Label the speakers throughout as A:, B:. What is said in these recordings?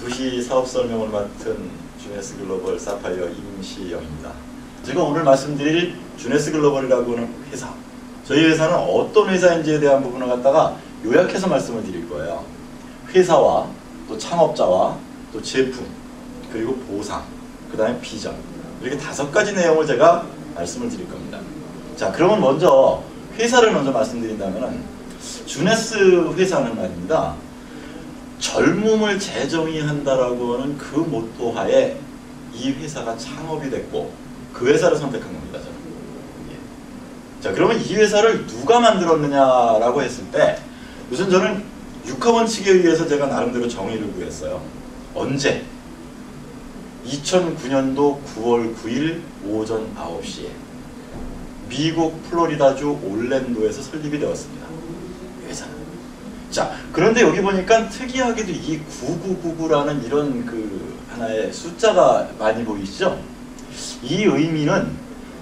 A: 2시 사업 설명을 맡은 주네스 글로벌 사파이어 임시영입니다. 제가 오늘 말씀드릴 주네스 글로벌이라고 하는 회사, 저희 회사는 어떤 회사인지에 대한 부분을 갖다가 요약해서 말씀을 드릴 거예요. 회사와 또 창업자와 또 제품, 그리고 보상, 그 다음에 비전, 이렇게 5가지 내용을 제가 말씀을 드릴 겁니다. 자, 그러면 먼저 회사를 먼저 말씀드린다면 주네스 회사는 말입니다, 젊음을 재정의한다라고 하는 그 모토 하에 이 회사가 창업이 됐고 그 회사를 선택한 겁니다. 저는. 자, 그러면 이 회사를 누가 만들었느냐라고 했을 때 우선 저는 육하원칙에 의해서 제가 나름대로 정의를 구했어요. 언제? 2009년도 9월 9일 오전 9시에 미국 플로리다주 올랜도에서 설립이 되었습니다. 회사는. 자, 그런데 여기 보니까 특이하게도 이 9999라는 이런 그 하나의 숫자가 많이 보이시죠? 이 의미는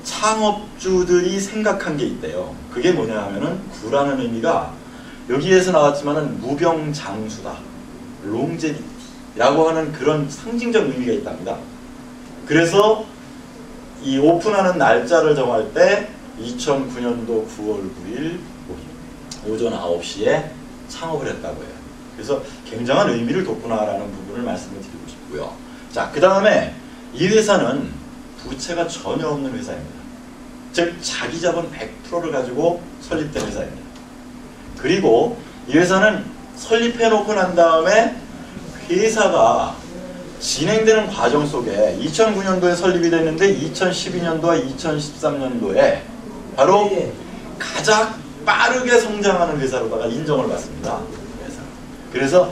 A: 창업주들이 생각한 게 있대요. 그게 뭐냐 하면은 9라는 의미가 여기에서 나왔지만은 무병장수다, 롱제비티라고 하는 그런 상징적 의미가 있답니다. 그래서 이 오픈하는 날짜를 정할 때 2009년도 9월 9일 오전 9시에 창업을 했다고 해요. 그래서 굉장한 의미를 뒀구나라는 부분을 말씀을 드리고 싶고요. 자, 그 다음에 이 회사는 부채가 전혀 없는 회사입니다. 즉 자기 자본 100%를 가지고 설립된 회사입니다. 그리고 이 회사는 설립해놓고 난 다음에 회사가 진행되는 과정 속에 2009년도에 설립이 됐는데 2012년도와 2013년도에 바로 가장 빠르게 성장하는 회사로다가 인정을 받습니다. 그래서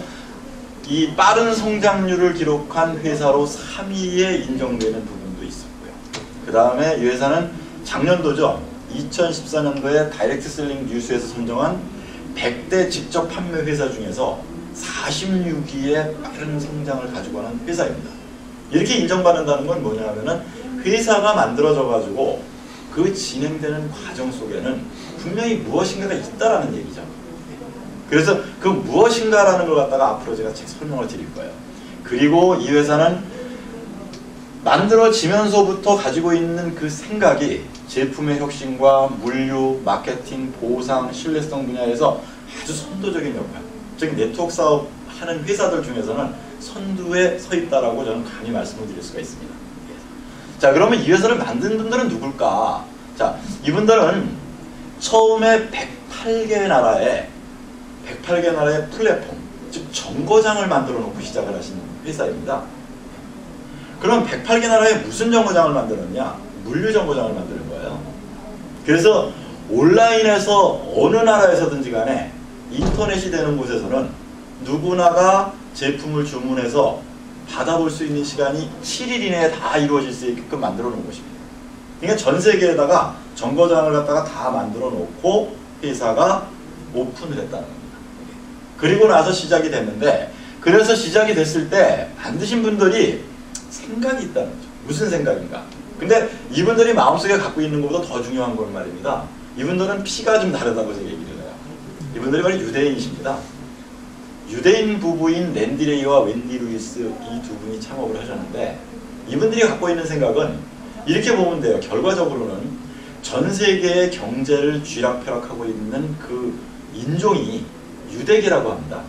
A: 이 빠른 성장률을 기록한 회사로 3위에 인정되는 부분도 있었고요. 그 다음에 이 회사는 작년도죠. 2014년도에 다이렉트 셀링 뉴스에서 선정한 100대 직접 판매 회사 중에서 46위의 빠른 성장을 가지고 가는 회사입니다. 이렇게 인정받는다는 건 뭐냐 하면은 회사가 만들어져 가지고 그 진행되는 과정 속에는 분명히 무엇인가가 있다라는 얘기죠. 그래서 그 무엇인가라는 걸 갖다가 앞으로 제가 책 설명을 드릴 거예요. 그리고 이 회사는 만들어지면서부터 가지고 있는 그 생각이 제품의 혁신과 물류, 마케팅, 보상, 신뢰성 분야에서 아주 선도적인 역할, 즉 네트워크 사업 하는 회사들 중에서는 선두에 서 있다라고 저는 감히 말씀을 드릴 수가 있습니다. 자, 그러면 이 회사를 만든 분들은 누굴까? 자, 이분들은 처음에 108개 나라의 플랫폼, 즉 정거장을 만들어 놓고 시작을 하신 회사입니다. 그럼 108개 나라에 무슨 정거장을 만들었냐? 물류 정거장을 만드는 거예요. 그래서 온라인에서 어느 나라에서든지 간에 인터넷이 되는 곳에서는 누구나가 제품을 주문해서 받아볼 수 있는 시간이 7일 이내에 다 이루어질 수 있게끔 만들어 놓은 것입니다. 그러니까 전 세계에다가 정거장을 갖다가 다 만들어 놓고 회사가 오픈을 했다는 겁니다. 그리고 나서 시작이 됐는데, 그래서 시작이 됐을 때 만드신 분들이 생각이 있다는 거죠. 무슨 생각인가? 근데 이분들이 마음속에 갖고 있는 것보다 더 중요한 건 말입니다. 이분들은 피가 좀 다르다고 제가 얘기를 해요. 이분들이 바로 유대인이십니다. 유대인 부부인 랜디 레이와 웬디 루이스, 이 두 분이 창업을 하셨는데, 이분들이 갖고 있는 생각은 이렇게 보면 돼요. 결과적으로는 전 세계의 경제를 쥐락펴락하고 있는 그 인종이 유대계라고 합니다.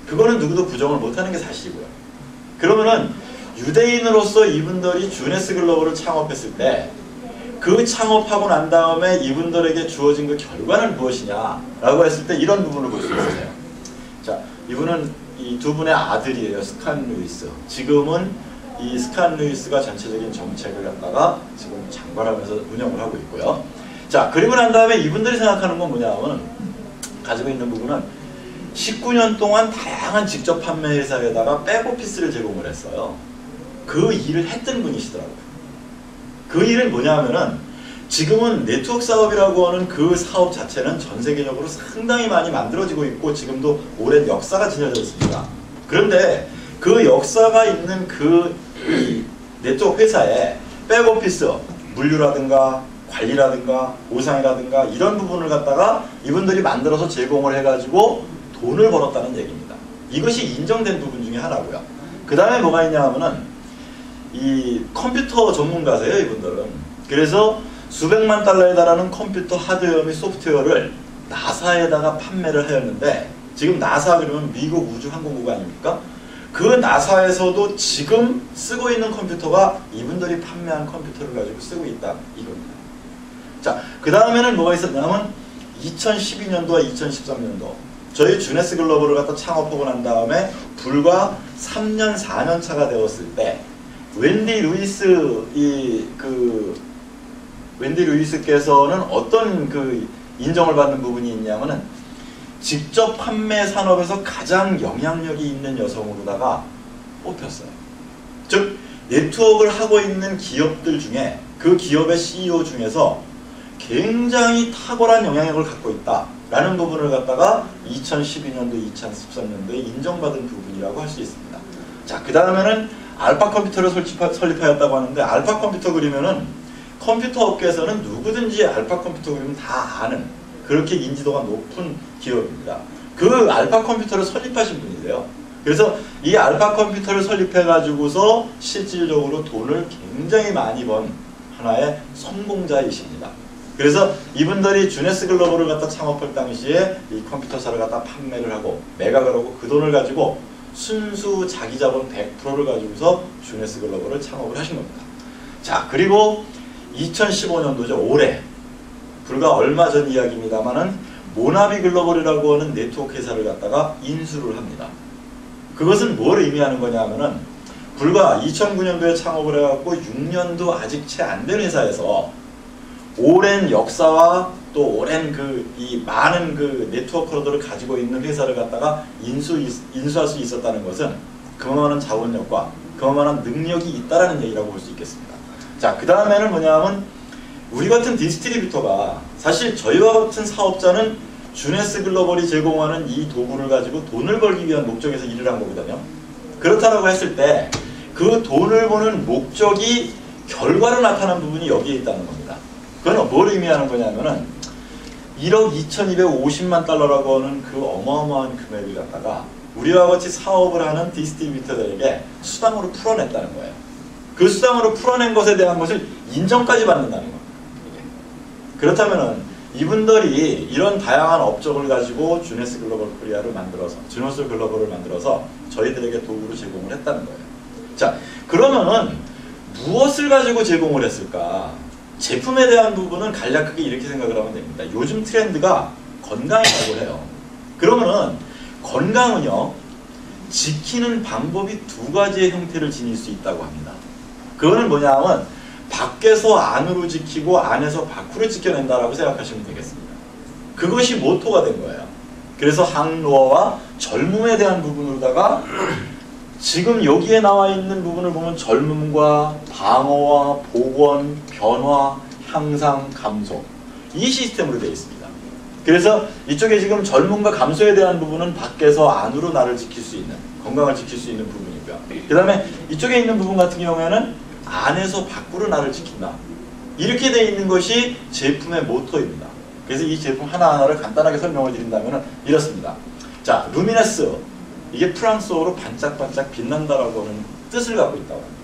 A: 그거는 누구도 부정을 못하는 게 사실이고요. 그러면은 유대인으로서 이분들이 주네스 글로벌을 창업했을 때 그 창업하고 난 다음에 이분들에게 주어진 그 결과는 무엇이냐라고 했을 때 이런 부분을 볼 수 있어요. 자, 이분은 이 두 분의 아들이에요. 스칸 루이스. 지금은 이 스칸 루이스가 전체적인 정책을 갖다가 지금 장관하면서 운영을 하고 있고요. 자, 그리고 난 다음에 이분들이 생각하는 건 뭐냐면, 가지고 있는 부분은 19년 동안 다양한 직접 판매 회사에다가 백오피스를 제공을 했어요. 그 일을 했던 분이시더라고요. 그 일은 뭐냐 하면은 지금은 네트워크 사업이라고 하는 그 사업 자체는 전 세계적으로 상당히 많이 만들어지고 있고 지금도 오랜 역사가 지녀져 있습니다. 그런데 그 역사가 있는 그 네트워크 회사에 백오피스, 물류라든가 관리라든가 보상이라든가 이런 부분을 갖다가 이분들이 만들어서 제공을 해가지고 돈을 벌었다는 얘기입니다. 이것이 인정된 부분 중에 하나고요. 그 다음에 뭐가 있냐 하면은 이 컴퓨터 전문가세요, 이분들은. 그래서 수백만 달러에 달하는 컴퓨터 하드웨어 및 소프트웨어를 나사에다가 판매를 하였는데, 지금 나사 그러면 미국 우주항공국 아닙니까? 그 나사에서도 지금 쓰고 있는 컴퓨터가 이분들이 판매한 컴퓨터를 가지고 쓰고 있다, 이겁니다. 자, 그 다음에는 뭐가 있었냐면 2012년도와 2013년도 저희 주네스 글로벌을 갖다 창업하고 난 다음에 불과 3년 4년 차가 되었을 때 웬디 루이스께서는 어떤 그 인정을 받는 부분이 있냐면은 직접 판매 산업에서 가장 영향력이 있는 여성으로다가 뽑혔어요. 즉 네트워크를 하고 있는 기업들 중에 그 기업의 CEO 중에서 굉장히 탁월한 영향력을 갖고 있다라는 부분을 갖다가 2012년도, 2013년도에 인정받은 부분이라고 할 수 있습니다. 자, 그 다음에는 알파 컴퓨터를 설립하였다고 하는데, 알파 컴퓨터 그리면은 컴퓨터 업계에서는 누구든지 알파 컴퓨터 그리면 다 아는, 그렇게 인지도가 높은 기업입니다. 그 알파 컴퓨터를 설립하신 분이세요. 그래서 이 알파 컴퓨터를 설립해가지고서 실질적으로 돈을 굉장히 많이 번 하나의 성공자이십니다. 그래서 이분들이 주네스 글로벌을 갖다 창업할 당시에 이 컴퓨터사를 갖다 판매를 하고 매각을 하고 그 돈을 가지고 순수 자기 자본 100%를 가지고서 주네스 글로벌을 창업을 하신 겁니다. 자, 그리고 2015년도죠. 올해 불과 얼마 전 이야기입니다만은 모나비 글로벌이라고 하는 네트워크 회사를 갖다가 인수를 합니다. 그것은 뭘 의미하는 거냐 하면은 불과 2009년도에 창업을 해갖고 6년도 아직 채 안 된 회사에서 오랜 역사와 또 오랜 이 많은 그 네트워크들을 가지고 있는 회사를 갖다가 인수할 수 있었다는 것은 그만한 자본력과 그만한 능력이 있다라는 얘기라고 볼 수 있겠습니다. 자, 그 다음에는 뭐냐면 우리 같은 디스트리뷰터가 사실 저희와 같은 사업자는 주네스 글로벌이 제공하는 이 도구를 가지고 돈을 벌기 위한 목적에서 일을 한 거거든요. 그렇다라고 했을 때 그 돈을 버는 목적이 결과로 나타난 부분이 여기에 있다는 겁니다. 그건 뭘 의미하는 거냐면은 1억 2250만 달러라고 하는 그 어마어마한 금액을 갖다가 우리와 같이 사업을 하는 디스트리뷰터들에게 수당으로 풀어냈다는 거예요. 그 수당으로 풀어낸 것에 대한 것을 인정까지 받는다는 겁니다. 그렇다면은 이분들이 이런 다양한 업적을 가지고 주네스 글로벌 코리아를 만들어서, 주네스 글로벌을 만들어서 저희들에게 도구를 제공을 했다는 거예요. 자, 그러면은 무엇을 가지고 제공을 했을까? 제품에 대한 부분은 간략하게 이렇게 생각을 하면 됩니다. 요즘 트렌드가 건강이라고 해요. 그러면은 건강은요, 지키는 방법이 두 가지의 형태를 지닐 수 있다고 합니다. 그거는 뭐냐 하면 밖에서 안으로 지키고 안에서 밖으로 지켜낸다라고 생각하시면 되겠습니다. 그것이 모토가 된 거예요. 그래서 항노화와 젊음에 대한 부분으로다가 지금 여기에 나와 있는 부분을 보면 젊음과 방어와 복원, 변화, 향상, 감소, 이 시스템으로 되어 있습니다. 그래서 이쪽에 지금 젊음과 감소에 대한 부분은 밖에서 안으로 나를 지킬 수 있는, 건강을 지킬 수 있는 부분이고요. 그 다음에 이쪽에 있는 부분 같은 경우에는 안에서 밖으로 나를 지킨다. 이렇게 되어 있는 것이 제품의 모토입니다. 그래서 이 제품 하나하나를 간단하게 설명을 드린다면 이렇습니다. 자, 루미네스. 이게 프랑스어로 반짝반짝 빛난다라고 하는 뜻을 갖고 있다고 합니다.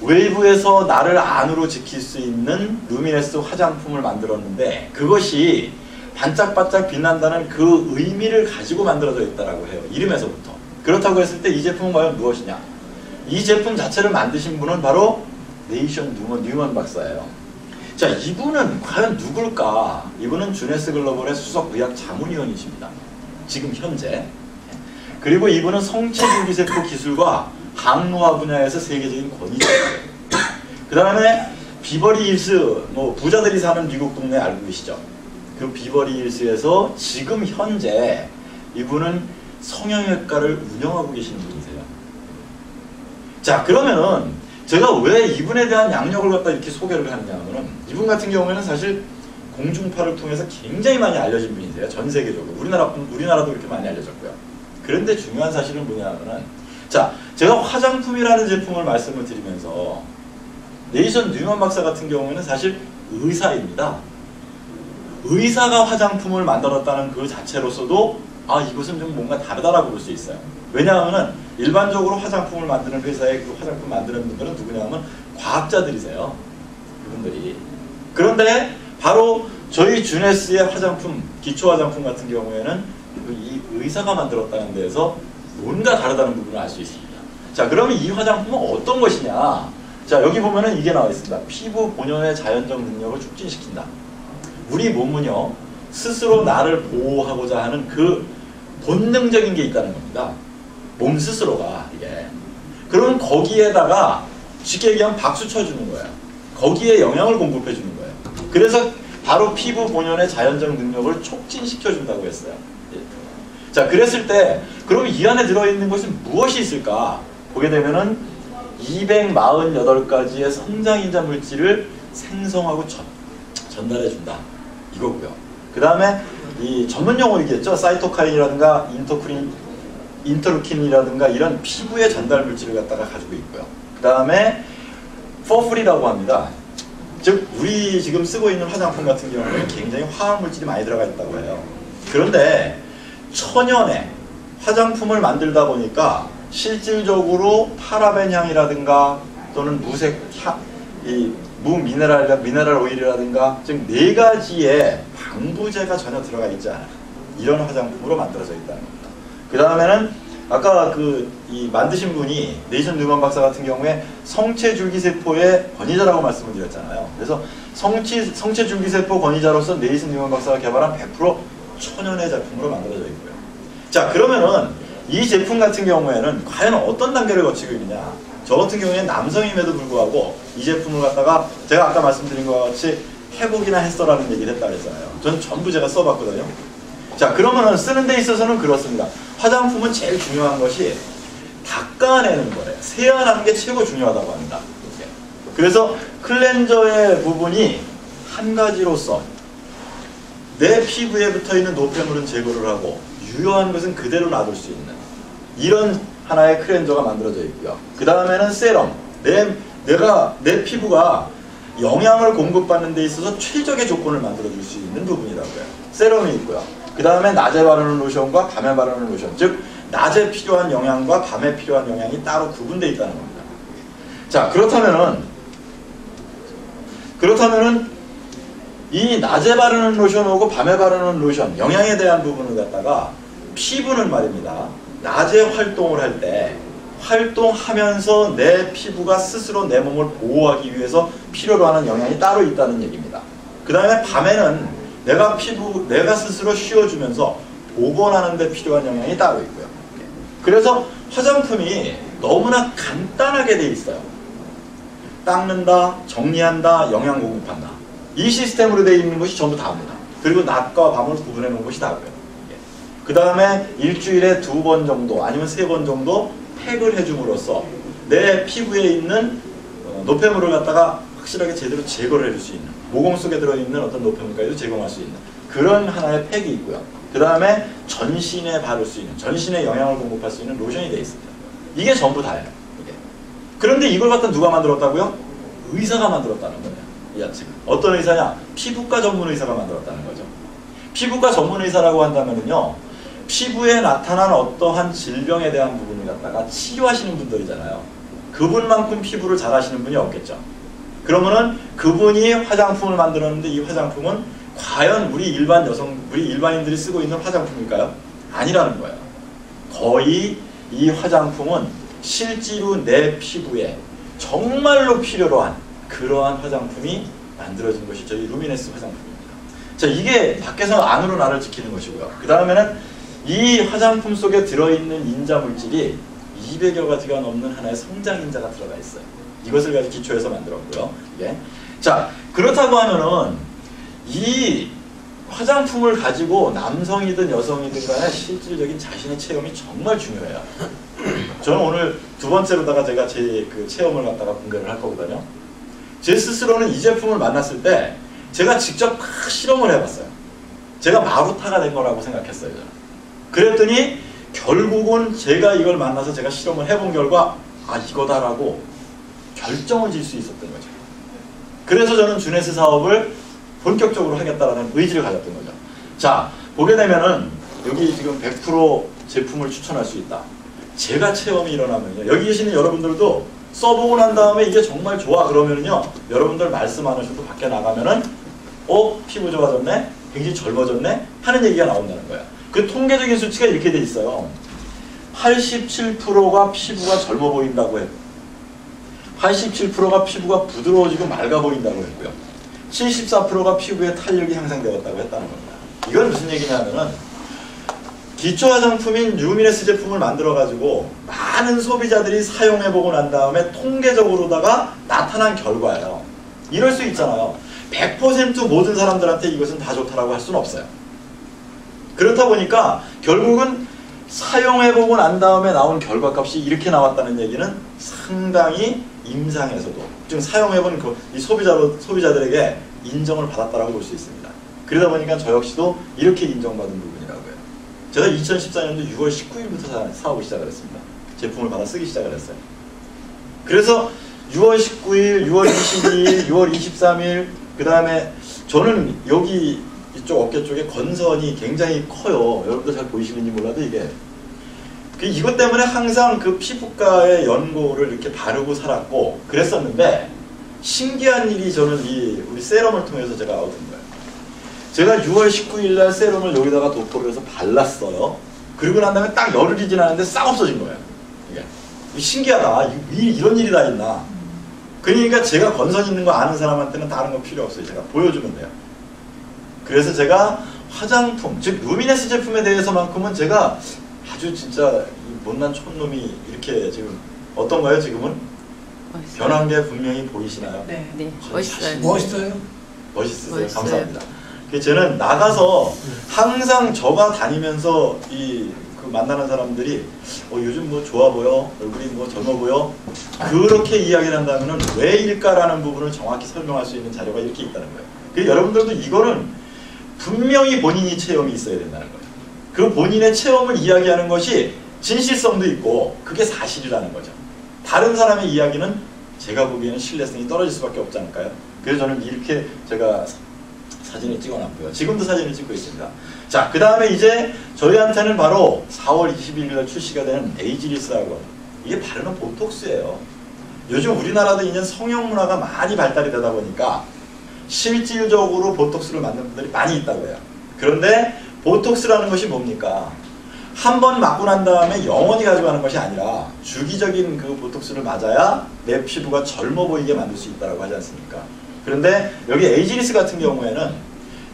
A: 웨이브에서 나를 안으로 지킬 수 있는 루미네스 화장품을 만들었는데 그것이 반짝반짝 빛난다는 그 의미를 가지고 만들어져 있다고 해요. 이름에서부터. 그렇다고 했을 때 이 제품은 과연 무엇이냐? 이 제품 자체를 만드신 분은 바로 네이션 뉴먼 박사예요. 자, 이분은 과연 누굴까? 이분은 주네스 글로벌의 수석 의학 자문위원이십니다. 지금 현재. 그리고 이분은 성체줄기세포 기술과 항노화 분야에서 세계적인 권위자예요. 그 다음에 비버리 힐스, 부자들이 사는 미국 동네 알고 계시죠? 그 비버리 힐스에서 지금 현재 이분은 성형외과를 운영하고 계시는 분이세요. 자, 그러면은 제가 왜 이분에 대한 양력을 갖다 이렇게 소개를 하느냐 하면은 이분 같은 경우에는 사실 공중파를 통해서 굉장히 많이 알려진 분이세요. 전 세계적으로. 우리나라도 그렇게 많이 알려졌고요. 그런데 중요한 사실은 뭐냐 하면은, 자, 제가 화장품이라는 제품을 말씀을 드리면서 네이션 뉴먼 박사 같은 경우에는 사실 의사입니다. 의사가 화장품을 만들었다는 그 자체로서도 이것은 좀 뭔가 다르다라고 볼 수 있어요. 왜냐하면은 일반적으로 화장품을 만드는 회사에 그 화장품 만드는 분들은 누구냐면 과학자들이세요. 그분들이. 그런데 바로 저희 주네스의 화장품, 기초 화장품 같은 경우에는 이 의사가 만들었다는 데에서 뭔가 다르다는 부분을 알 수 있습니다. 자, 그러면 이 화장품은 어떤 것이냐? 자, 여기 보면은 이게 나와 있습니다. 피부 본연의 자연적 능력을 촉진시킨다. 우리 몸은요, 스스로 나를 보호하고자 하는 그 본능적인 게 있다는 겁니다. 몸 스스로가 이게. 그러면 거기에다가 쉽게 얘기하면 박수 쳐주는 거예요. 거기에 영양을 공급해 주는 거예요. 그래서 바로 피부 본연의 자연적 능력을 촉진시켜 준다고 했어요. 자, 그랬을 때 그럼 이 안에 들어있는 것은 무엇이 있을까? 보게 되면은 248가지의 성장인자 물질을 생성하고 전달해 준다. 이거고요. 그 다음에 이 전문 용어이겠죠. 사이토카인이라든가 인터루킨이라든가 이런 피부의 전달 물질을 갖다가 가지고 있고요. 그 다음에 퍼플이라고 합니다. 즉 우리 지금 쓰고 있는 화장품 같은 경우는 굉장히 화학 물질이 많이 들어가 있다고 해요. 그런데 천연의 화장품을 만들다 보니까 실질적으로 파라벤 향이라든가 또는 무색 향, 미네랄 오일이라든가 즉 4가지의 방부제가 전혀 들어가 있지 않아요. 이런 화장품으로 만들어져 있다는 겁니다. 그 다음에는 아까 이 만드신 분이 네이슨 뉴먼 박사 같은 경우에 성체줄기세포의 권위자라고 말씀을 드렸잖아요. 그래서 성체줄기세포 권위자로서 네이슨 뉴먼 박사가 개발한 100% 천연의 제품으로 만들어져 있고요. 자, 그러면은 이 제품 같은 경우에는 과연 어떤 단계를 거치고 있느냐? 저 같은 경우에는 남성임에도 불구하고 이 제품을 갖다가 제가 아까 말씀드린 것 같이 회복이나 했어라는 얘기를 했다 그랬잖아요. 전 전부 제가 써봤거든요. 자, 그러면은 쓰는 데 있어서는 그렇습니다. 화장품은 제일 중요한 것이 닦아내는 거래요. 세안하는 게 최고 중요하다고 합니다. 이렇게. 그래서 클렌저의 부분이 한 가지로서 내 피부에 붙어있는 노폐물은 제거를 하고 유효한 것은 그대로 놔둘 수 있는 이런 하나의 클렌저가 만들어져 있고요. 그 다음에는 세럼. 내 피부가 영양을 공급받는 데 있어서 최적의 조건을 만들어줄 수 있는 부분이라고요. 세럼이 있고요. 그 다음에 낮에 바르는 로션과 밤에 바르는 로션. 즉 낮에 필요한 영양과 밤에 필요한 영양이 따로 구분되어 있다는 겁니다. 자, 그렇다면은 이 낮에 바르는 로션하고 밤에 바르는 로션 영양에 대한 부분을 갖다가 피부는 말입니다. 낮에 활동을 할 때 활동하면서 내 피부가 스스로 내 몸을 보호하기 위해서 필요로 하는 영양이 따로 있다는 얘기입니다. 그 다음에 밤에는 내가 스스로 쉬어주면서 복원하는 데 필요한 영양이 따로 있고요. 그래서 화장품이 너무나 간단하게 돼 있어요. 닦는다, 정리한다, 영양 공급한다. 이 시스템으로 되어 있는 것이 전부 다입니다. 그리고 낮과 밤을 구분해 놓은 것이 다고요. 그 다음에 일주일에 2번 정도 아니면 3번 정도 팩을 해줌으로써 내 피부에 있는 노폐물을 갖다가 확실하게 제대로 제거를 해줄 수 있는, 모공 속에 들어있는 어떤 노폐물까지도 제공할 수 있는 그런 하나의 팩이 있고요. 그 다음에 전신에 바를 수 있는, 전신에 영양을 공급할 수 있는 로션이 되어 있습니다. 이게 전부 다예요. 이게. 그런데 이걸 갖다 누가 만들었다고요? 의사가 만들었다는 거예요. 이 야채가. 어떤 의사냐? 피부과 전문 의사가 만들었다는 거죠. 피부과 전문 의사라고 한다면요, 피부에 나타난 어떠한 질병에 대한 부분을 갖다가 치료하시는 분들이잖아요. 그분만큼 피부를 잘 하시는 분이 없겠죠. 그러면은 그분이 화장품을 만들었는데 이 화장품은 과연 우리 일반인들이 쓰고 있는 화장품일까요? 아니라는 거예요. 거의 이 화장품은 실제로 내 피부에 정말로 필요로 한 그러한 화장품이 만들어진 것이 저희 루미네스 화장품입니다. 자, 이게 밖에서 안으로 나를 지키는 것이고요. 그 다음에는 이 화장품 속에 들어있는 인자 물질이 200여 가지가 넘는 하나의 성장인자가 들어가 있어요. 이것을 가지고 기초해서 만들었고요. 이게. 자, 그렇다고 하면은 이 화장품을 가지고 남성이든 여성이든 간에 실질적인 자신의 체험이 정말 중요해요. 저는 오늘 2번째로다가 제가 제 그 체험을 갖다가 공개를 할 거거든요. 제 스스로는 이 제품을 만났을 때 제가 직접 막 실험을 해봤어요. 제가 마루타가 된 거라고 생각했어요. 저는. 그랬더니 결국은 제가 이걸 만나서 제가 실험을 해본 결과 아, 이거다라고 결정을 지을 수 있었던 거죠. 그래서 저는 주네스 사업을 본격적으로 하겠다라는 의지를 가졌던 거죠. 자, 보게 되면은 여기 지금 100% 제품을 추천할 수 있다. 제가 체험이 일어나면요. 여기 계시는 여러분들도 써보고 난 다음에 이게 정말 좋아 그러면은요. 여러분들 말씀 안 하셔도 밖에 나가면은 피부 좋아졌네? 굉장히 젊어졌네? 하는 얘기가 나온다는 거야. 그 통계적인 수치가 이렇게 돼 있어요. 87%가 피부가 젊어 보인다고 해요. 87%가 피부가 부드러워지고 맑아 보인다고 했고요. 74%가 피부의 탄력이 향상되었다고 했다는 겁니다. 이건 무슨 얘기냐면은 기초 화장품인 루미네스 제품을 만들어가지고 많은 소비자들이 사용해보고 난 다음에 통계적으로다가 나타난 결과예요. 이럴 수 있잖아요. 100% 모든 사람들한테 이것은 다 좋다라고 할 수는 없어요. 그렇다 보니까 결국은 사용해보고 난 다음에 나온 결과값이 이렇게 나왔다는 얘기는 상당히 임상에서도 좀 사용해본 이 소비자들에게 인정을 받았다라고 볼 수 있습니다. 그러다 보니까 저 역시도 이렇게 인정받은 부분이라고요. 제가 2014년도 6월 19일부터 사업을 시작을 했습니다. 제품을 받아 쓰기 시작을 했어요. 그래서 6월 19일, 6월 22일, 6월 23일 그 다음에 저는 여기 이쪽 어깨 쪽에 건선이 굉장히 커요. 여러분들 잘 보이시는지 몰라도 이것 때문에 항상 그 피부과의 연고를 이렇게 바르고 살았고 그랬었는데 신기한 일이 저는 우리 세럼을 통해서 제가 얻은 거예요. 제가 6월 19일 날 세럼을 여기다가 도포를 해서 발랐어요. 그리고 난 다음에 딱 열흘이 지났는데 싹 없어진 거예요. 이게 신기하다. 이런 일이 다 있나. 그러니까 제가 건선 있는 거 아는 사람한테는 다른 거 필요 없어요. 제가 보여주면 돼요. 그래서 제가 화장품, 즉 루미네스 제품에 대해서만큼은 제가 아주 진짜 못난 촌놈이 이렇게 지금 어떤가요 지금은? 멋있어요. 변한 게 분명히 보이시나요?
B: 네.
C: 멋있어요.
A: 멋있으세요?
C: 멋있어요.
A: 감사합니다. 저는 나가서 항상 저가 다니면서 그 만나는 사람들이 요즘 뭐 좋아 보여? 얼굴이 뭐 젊어 보여? 그렇게 이야기를 한다면 왜일까라는 부분을 정확히 설명할 수 있는 자료가 이렇게 있다는 거예요. 그래서 여러분들도 이거는 분명히 본인이 체험이 있어야 된다는 거예요. 그 본인의 체험을 이야기하는 것이 진실성도 있고 그게 사실이라는 거죠. 다른 사람의 이야기는 제가 보기에는 신뢰성이 떨어질 수밖에 없지 않을까요? 그래서 저는 이렇게 제가 사진을 찍어놨고요. 지금도 사진을 찍고 있습니다. 자, 그 다음에 이제 저희한테는 바로 4월 21일 날 출시가 되는 에이지리스라고, 이게 바르는 보톡스예요. 요즘 우리나라도 이제 성형 문화가 많이 발달이 되다 보니까 실질적으로 보톡스를 맞는 분들이 많이 있다고 해요. 그런데 보톡스라는 것이 뭡니까? 한 번 맞고 난 다음에 영원히 가져가는 것이 아니라 주기적인 그 보톡스를 맞아야 내 피부가 젊어 보이게 만들 수 있다고 하지 않습니까? 그런데 여기 에이지리스 같은 경우에는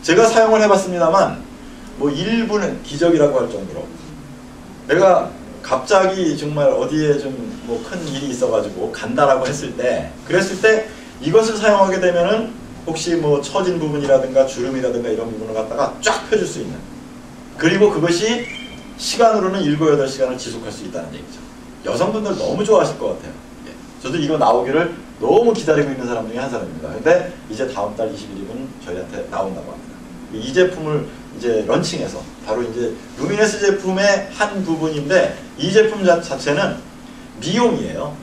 A: 제가 사용을 해봤습니다만 뭐 일부는 기적이라고 할 정도로 내가 갑자기 정말 어디에 좀 뭐 큰 일이 있어가지고 간다라고 했을 때 그랬을 때 이것을 사용하게 되면은 혹시 뭐 처진 부분이라든가 주름이라든가 이런 부분을 갖다가 쫙 펴줄 수 있는, 그리고 그것이 시간으로는 7, 8시간을 지속할 수 있다는 얘기죠. 여성분들 너무 좋아하실 것 같아요. 저도 이거 나오기를 너무 기다리고 있는 사람 중에 한 사람입니다. 근데 이제 다음 달 21일은 저희한테 나온다고 합니다. 이 제품을 이제 런칭해서 바로 이제 루미네스 제품의 한 부분인데 이 제품 자체는 미용이에요.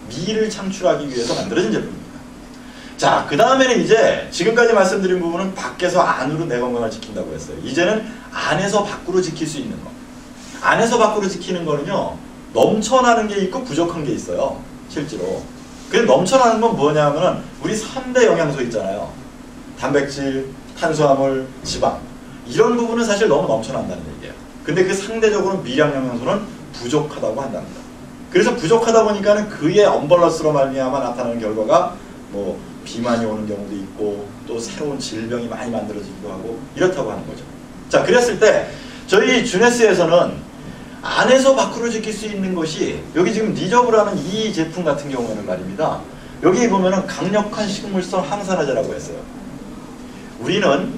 A: 미를 창출하기 위해서 만들어진 제품입니다. 자, 그 다음에는 이제 지금까지 말씀드린 부분은 밖에서 안으로 내 건강을 지킨다고 했어요. 이제는 안에서 밖으로 지킬 수 있는 거. 안에서 밖으로 지키는 거는요, 넘쳐나는 게 있고 부족한 게 있어요. 실제로. 그 넘쳐나는 건 뭐냐면은 우리 3대 영양소 있잖아요. 단백질, 탄수화물, 지방. 이런 부분은 사실 너무 넘쳐난다는 얘기예요. 근데 그 상대적으로 미량 영양소는 부족하다고 한답니다. 그래서 부족하다 보니까는 그의 언밸런스로 말미암아 나타나는 결과가 뭐 비만이 오는 경우도 있고 또 새로운 질병이 많이 만들어지기도 하고 이렇다고 하는 거죠. 자, 그랬을 때 저희 주네스에서는 안에서 밖으로 지킬 수 있는 것이 여기 지금 니저브라는 이 제품 같은 경우는 말입니다. 여기 보면은 강력한 식물성 항산화제라고 했어요. 우리는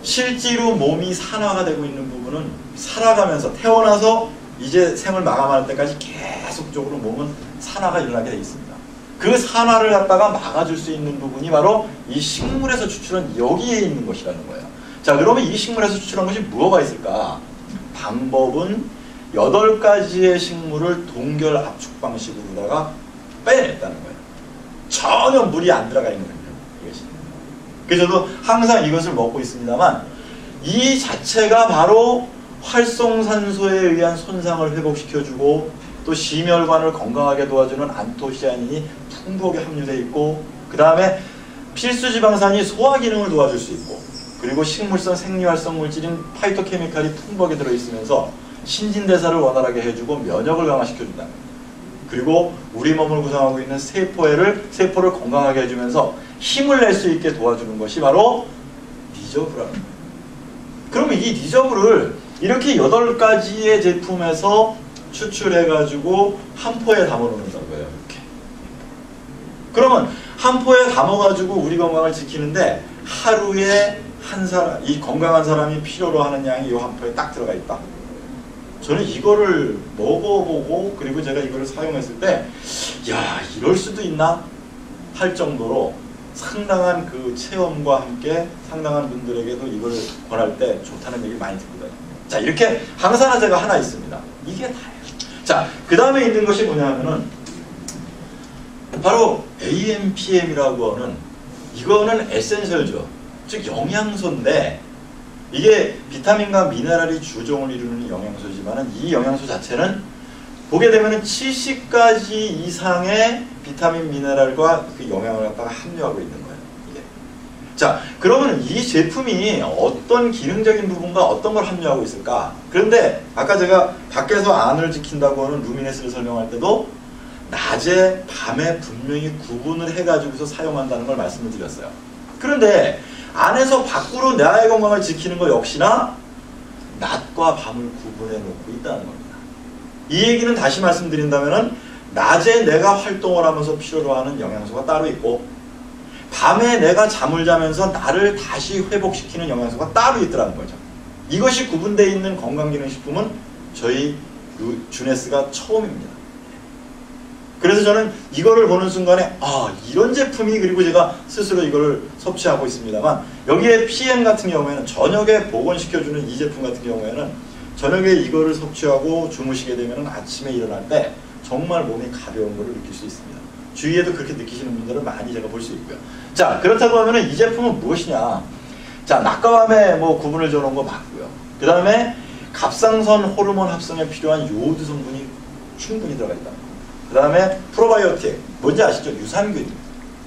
A: 실제로 몸이 산화가 되고 있는 부분은 살아가면서 태어나서 이제 생을 마감할 때까지 계속적으로 몸은 산화가 일어나게 되어 있습니다. 그 산화를 갖다가 막아줄 수 있는 부분이 바로 이 식물에서 추출한 여기에 있는 것이라는 거예요. 자, 그러면 이 식물에서 추출한 것이 뭐가 있을까? 방법은 8가지의 식물을 동결 압축 방식으로다가 빼냈다는 거예요. 전혀 물이 안 들어가 있는 거예요. 이것이. 그래서 저도 항상 이것을 먹고 있습니다만 이 자체가 바로 활성산소에 의한 손상을 회복시켜주고 또 심혈관을 건강하게 도와주는 안토시아닌이 풍부하게 함유되어 있고, 그 다음에 필수 지방산이 소화 기능을 도와줄 수 있고, 그리고 식물성 생리활성 물질인 파이토케미칼이 풍부하게 들어있으면서 신진대사를 원활하게 해주고 면역을 강화시켜준다. 그리고 우리 몸을 구성하고 있는 세포를 건강하게 해주면서 힘을 낼 수 있게 도와주는 것이 바로 니저브라는 거예요. 그러면 이 니저브를 이렇게 8가지의 제품에서 추출해가지고 한 포에 담아놓는다는 거예요. 이렇게. 그러면 한 포에 담아가지고 우리 건강을 지키는데 하루에 이 건강한 사람이 필요로 하는 양이 이 한 포에 딱 들어가 있다. 저는 이거를 먹어보고 그리고 제가 이거를 사용했을 때 야, 이럴 수도 있나? 할 정도로 상당한 그 체험과 함께 상당한 분들에게도 이걸 권할 때 좋다는 얘기를 많이 듣거든요. 자, 이렇게 항산화제가 하나 있습니다. 이게 다예요. 자, 그 다음에 있는 것이 뭐냐면은 바로 AMPM이라고 하는, 이거는 에센셜죠. 즉 영양소인데 이게 비타민과 미네랄이 주종을 이루는 영양소지만은 이 영양소 자체는 보게 되면은 70가지 이상의 비타민, 미네랄과 그 영양을 갖다가 함유하고 있는 거예요. 이게. 자, 그러면 이 제품이 어떤 기능적인 부분과 어떤 걸 함유하고 있을까? 그런데 아까 제가 밖에서 안을 지킨다고 하는 루미네스를 설명할 때도 낮에, 밤에 분명히 구분을 해가지고서 사용한다는 걸 말씀을 드렸어요. 그런데 안에서 밖으로 나의 건강을 지키는 것 역시나 낮과 밤을 구분해 놓고 있다는 겁니다. 이 얘기는 다시 말씀드린다면은 낮에 내가 활동을 하면서 필요로 하는 영양소가 따로 있고 밤에 내가 잠을 자면서 나를 다시 회복시키는 영양소가 따로 있더라는 거죠. 이것이 구분되어 있는 건강기능식품은 저희 주네스가 처음입니다. 그래서 저는 이거를 보는 순간에 아, 이런 제품이, 그리고 제가 스스로 이거를 섭취하고 있습니다만 여기에 PM 같은 경우에는 저녁에 복원시켜주는 이 제품 같은 경우에는 저녁에 이거를 섭취하고 주무시게 되면 아침에 일어날 때 정말 몸이 가벼운 것을 느낄 수 있습니다. 주위에도 그렇게 느끼시는 분들은 많이 제가 볼 수 있고요. 자, 그렇다고 하면 이 제품은 무엇이냐? 자, 낮과 밤에 뭐 구분을 줘놓은 거 맞고요. 그 다음에 갑상선 호르몬 합성에 필요한 요오드 성분이 충분히 들어가 있다. 그 다음에 프로바이오틱, 뭔지 아시죠?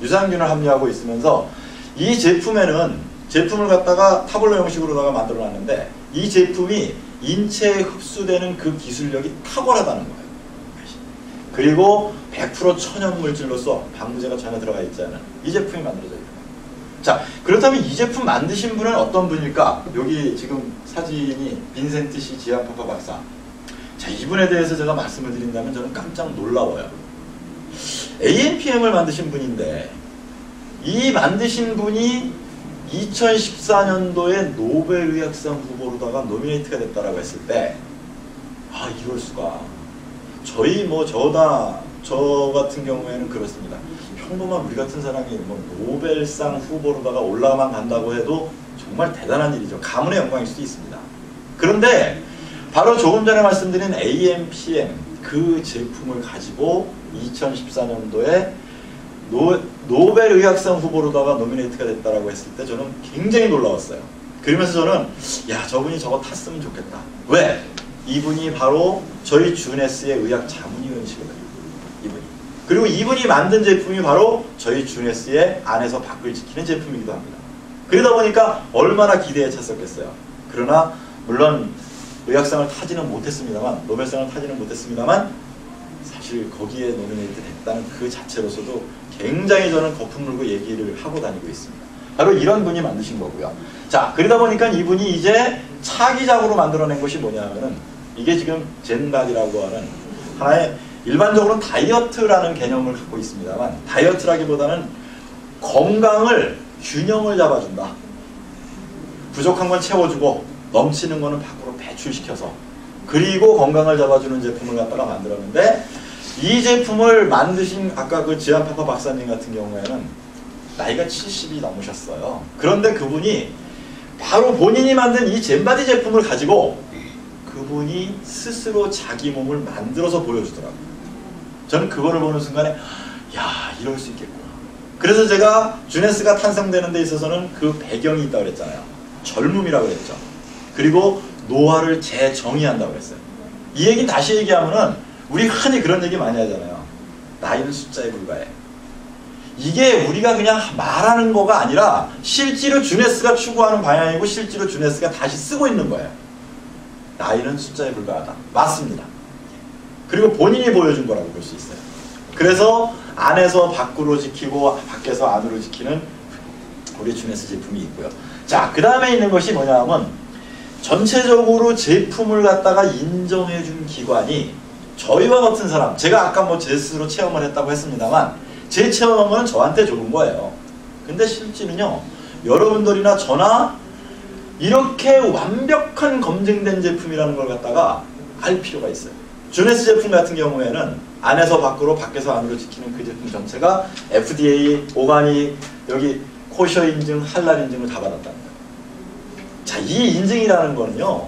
A: 유산균을 함유하고 있으면서 이 제품에는 제품을 갖다가 타블로 형식으로다가 만들어 놨는데 이 제품이 인체에 흡수되는 그 기술력이 탁월하다는 거예요. 그리고 100% 천연 물질로서 방부제가 전혀 들어가 있지 않은 이 제품이 만들어져 있다. 자, 그렇다면 이 제품 만드신 분은 어떤 분일까? 여기 지금 사진이 빈센트 씨 지안파파 박사. 자, 이분에 대해서 제가 말씀을 드린다면 저는 깜짝 놀라워요. AMPM을 만드신 분인데 이 만드신 분이 2014년도에 노벨의학상 후보로다가 노미네이트가 됐다라고 했을 때 아, 이럴 수가. 저 같은 경우에는 그렇습니다. 평범한 우리 같은 사람이 뭐 노벨상 후보로다가 올라만 간다고 해도 정말 대단한 일이죠. 가문의 영광일 수도 있습니다. 그런데 바로 조금 전에 말씀드린 AMPM 그 제품을 가지고 2014년도에 노벨의학상 후보로다가 노미네이트가 됐다라고 했을 때 저는 굉장히 놀라웠어요. 그러면서 저는 야, 저분이 저거 탔으면 좋겠다. 왜? 이분이 바로 저희 주네스의 의학 자문위원이시거든요. 이분이. 그리고 이분이 만든 제품이 바로 저희 주네스의 안에서 밖을 지키는 제품이기도 합니다. 그러다 보니까 얼마나 기대에 찼었겠어요. 그러나 물론 의학상을 타지는 못했습니다만, 노벨상을 타지는 못했습니다만 사실 거기에 노미네이트 됐다는 그 자체로서도 굉장히 저는 거품 물고 얘기를 하고 다니고 있습니다. 바로 이런 분이 만드신 거고요. 자, 그러다 보니까 이분이 이제 차기작으로 만들어낸 것이 뭐냐면은 이게 지금 젠바디라고 하는 하나의 일반적으로는 다이어트라는 개념을 갖고 있습니다만 다이어트라기보다는 건강을 균형을 잡아준다. 부족한 건 채워주고 넘치는 거는 밖으로 배출시켜서 그리고 건강을 잡아주는 제품을 갖다가 만들었는데 이 제품을 만드신 아까 그 지안파파 박사님 같은 경우에는 나이가 70이 넘으셨어요. 그런데 그분이 바로 본인이 만든 이 젠바디 제품을 가지고 그분이 스스로 자기 몸을 만들어서 보여주더라고요. 저는 그거를 보는 순간에 야, 이럴 수 있겠구나. 그래서 제가 주네스가 탄생되는 데 있어서는 그 배경이 있다고 그랬잖아요. 젊음이라고 그랬죠. 그리고 노화를 재정의한다고 그랬어요. 이 얘기는 다시 얘기하면은 우리 흔히 그런 얘기 많이 하잖아요. 나이는 숫자에 불과해. 이게 우리가 그냥 말하는 거가 아니라 실제로 주네스가 추구하는 방향이고 실제로 주네스가 다시 쓰고 있는 거예요. 나이는 숫자에 불과하다. 맞습니다. 그리고 본인이 보여준 거라고 볼 수 있어요. 그래서 안에서 밖으로 지키고 밖에서 안으로 지키는 우리 주네스 제품이 있고요. 자, 그 다음에 있는 것이 뭐냐면 전체적으로 제품을 갖다가 인정해준 기관이 저희와 같은 사람, 제가 아까 뭐 제 스스로 체험을 했다고 했습니다만 제 체험은 저한테 좋은 거예요. 근데 실제는요, 여러분들이나 저나 이렇게 완벽한 검증된 제품이라는 걸 갖다가 알 필요가 있어요. 주네스 제품 같은 경우에는 안에서 밖으로 밖에서 안으로 지키는 그 제품 전체가 FDA, 오가닉, 여기 코셔 인증, 할랄 인증을 다 받았다는 거예요. 자, 이 인증이라는 거는요,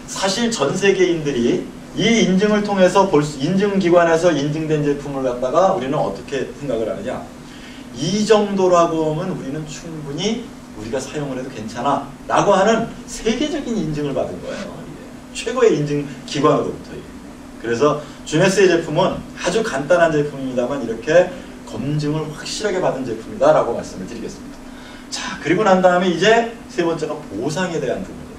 A: 사실 전 세계인들이 이 인증을 통해서 인증기관에서 인증된 제품을 갖다가 우리는 어떻게 생각을 하느냐, 이 정도라고 하면 우리는 충분히 우리가 사용을 해도 괜찮아 라고 하는 세계적인 인증을 받은 거예요. 최고의 인증 기관으로부터. 그래서 주네스의 제품은 아주 간단한 제품입니다만 이렇게 검증을 확실하게 받은 제품이다 라고 말씀을 드리겠습니다. 자, 그리고 난 다음에 이제 세 번째가 보상에 대한 부분이에요.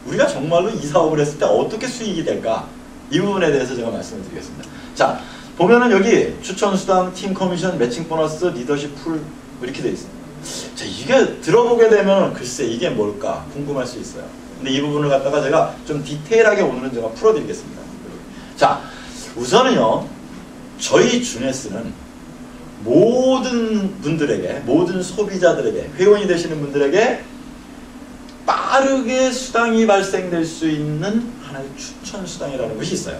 A: 우리가 정말로 이 사업을 했을 때 어떻게 수익이 될까, 이 부분에 대해서 제가 말씀을 드리겠습니다. 자, 보면은 여기 추천수당, 팀 커미션, 매칭 보너스, 리더십 풀 이렇게 되어 있습니다. 자, 이게 들어보게 되면 글쎄 이게 뭘까 궁금할 수 있어요. 근데 이 부분을 갖다가 제가 좀 디테일하게 오늘은 제가 풀어드리겠습니다. 자, 우선은요, 저희 주네스는 모든 분들에게, 모든 소비자들에게, 회원이 되시는 분들에게 빠르게 수당이 발생될 수 있는 하나의 추천 수당이라는 것이 있어요.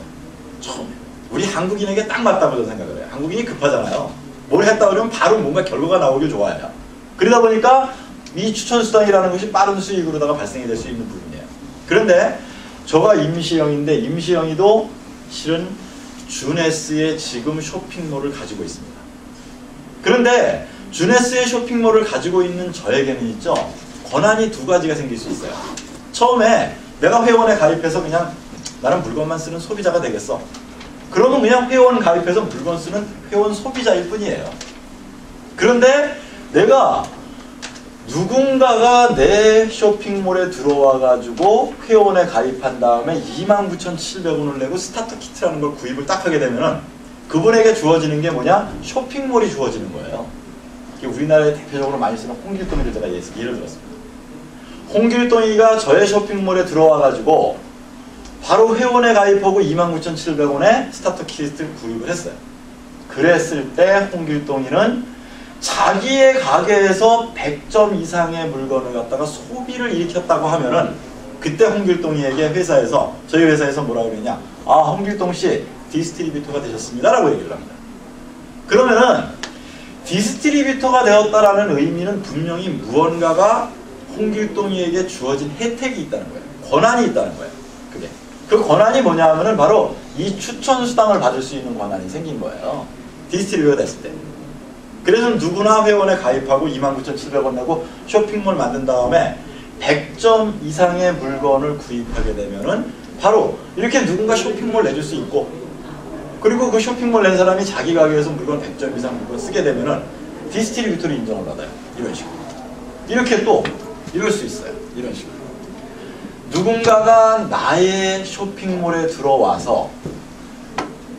A: 처음에 우리 한국인에게 딱 맞다고 저는 생각을 해요. 한국인이 급하잖아요. 뭘 했다 그러면 바로 뭔가 결과가 나오길 좋아해요. 그러다 보니까 이 추천 수당이라는 것이 빠른 수익으로다가 발생이 될 수 있는 부분이에요. 그런데 저가 임시영인데 임시영이도 실은 주네스의 지금 쇼핑몰을 가지고 있습니다. 그런데 주네스의 쇼핑몰을 가지고 있는 저에게는 있죠, 권한이 두 가지가 생길 수 있어요. 처음에 내가 회원에 가입해서 그냥 나는 물건만 쓰는 소비자가 되겠어. 그러면 그냥 회원 가입해서 물건 쓰는 회원 소비자일 뿐이에요. 그런데 내가 누군가가 내 쇼핑몰에 들어와 가지고 회원에 가입한 다음에 29,700원을 내고 스타터 키트라는 걸 구입을 딱 하게 되면은 그분에게 주어지는 게 뭐냐? 쇼핑몰이 주어지는 거예요. 우리나라에 대표적으로 많이 쓰는 홍길동이를 제가 예를 들었습니다. 홍길동이가 저의 쇼핑몰에 들어와 가지고 바로 회원에 가입하고 29,700원에 스타터 키트를 구입을 했어요. 그랬을 때 홍길동이는 자기의 가게에서 100점 이상의 물건을 갖다가 소비를 일으켰다고 하면은 그때 홍길동이에게 회사에서, 저희 회사에서 뭐라고 그러냐, 아, 홍길동씨 디스트리뷰터가 되셨습니다 라고 얘기를 합니다. 그러면은 디스트리뷰터가 되었다라는 의미는 분명히 무언가가 홍길동이에게 주어진 혜택이 있다는 거예요. 권한이 있다는 거예요. 그게. 그 권한이 뭐냐 하면은 바로 이 추천수당을 받을 수 있는 권한이 생긴 거예요. 디스트리뷰터가 됐을 때. 그래서 누구나 회원에 가입하고 29,700원 내고 쇼핑몰 만든 다음에 100점 이상의 물건을 구입하게 되면은 바로 이렇게 누군가 쇼핑몰 내줄 수 있고, 그리고 그 쇼핑몰 낸 사람이 자기 가게에서 물건 100점 이상 물건 쓰게 되면은 디스트리뷰터로 인정을 받아요. 이런 식으로. 이렇게 또 이럴 수 있어요. 이런 식으로. 누군가가 나의 쇼핑몰에 들어와서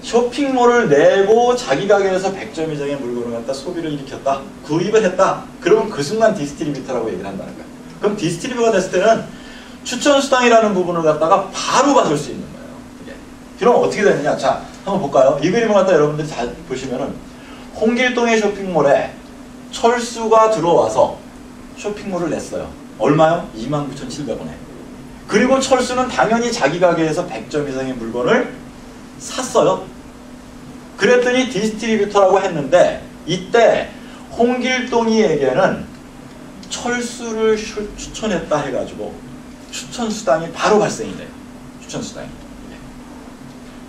A: 쇼핑몰을 내고 자기 가게에서 100점 이상의 물건을 갖다 소비를 일으켰다, 구입을 했다, 그러면 그 순간 디스트리뷰터라고 얘기를 한다는 거예요. 그럼 디스트리뷰터가 됐을 때는 추천수당이라는 부분을 갖다가 바로 받을 수 있는 거예요. 이게. 그럼 어떻게 되느냐, 자 한번 볼까요? 이 그림을 갖다 여러분들이 잘 보시면은 홍길동의 쇼핑몰에 철수가 들어와서 쇼핑몰을 냈어요. 얼마요? 29,700원에. 그리고 철수는 당연히 자기 가게에서 100점 이상의 물건을 샀어요. 그랬더니 디스트리뷰터라고 했는데 이때 홍길동이에게는 철수를 추천했다 해가지고 추천수당이 바로 발생이 돼요. 추천수당이.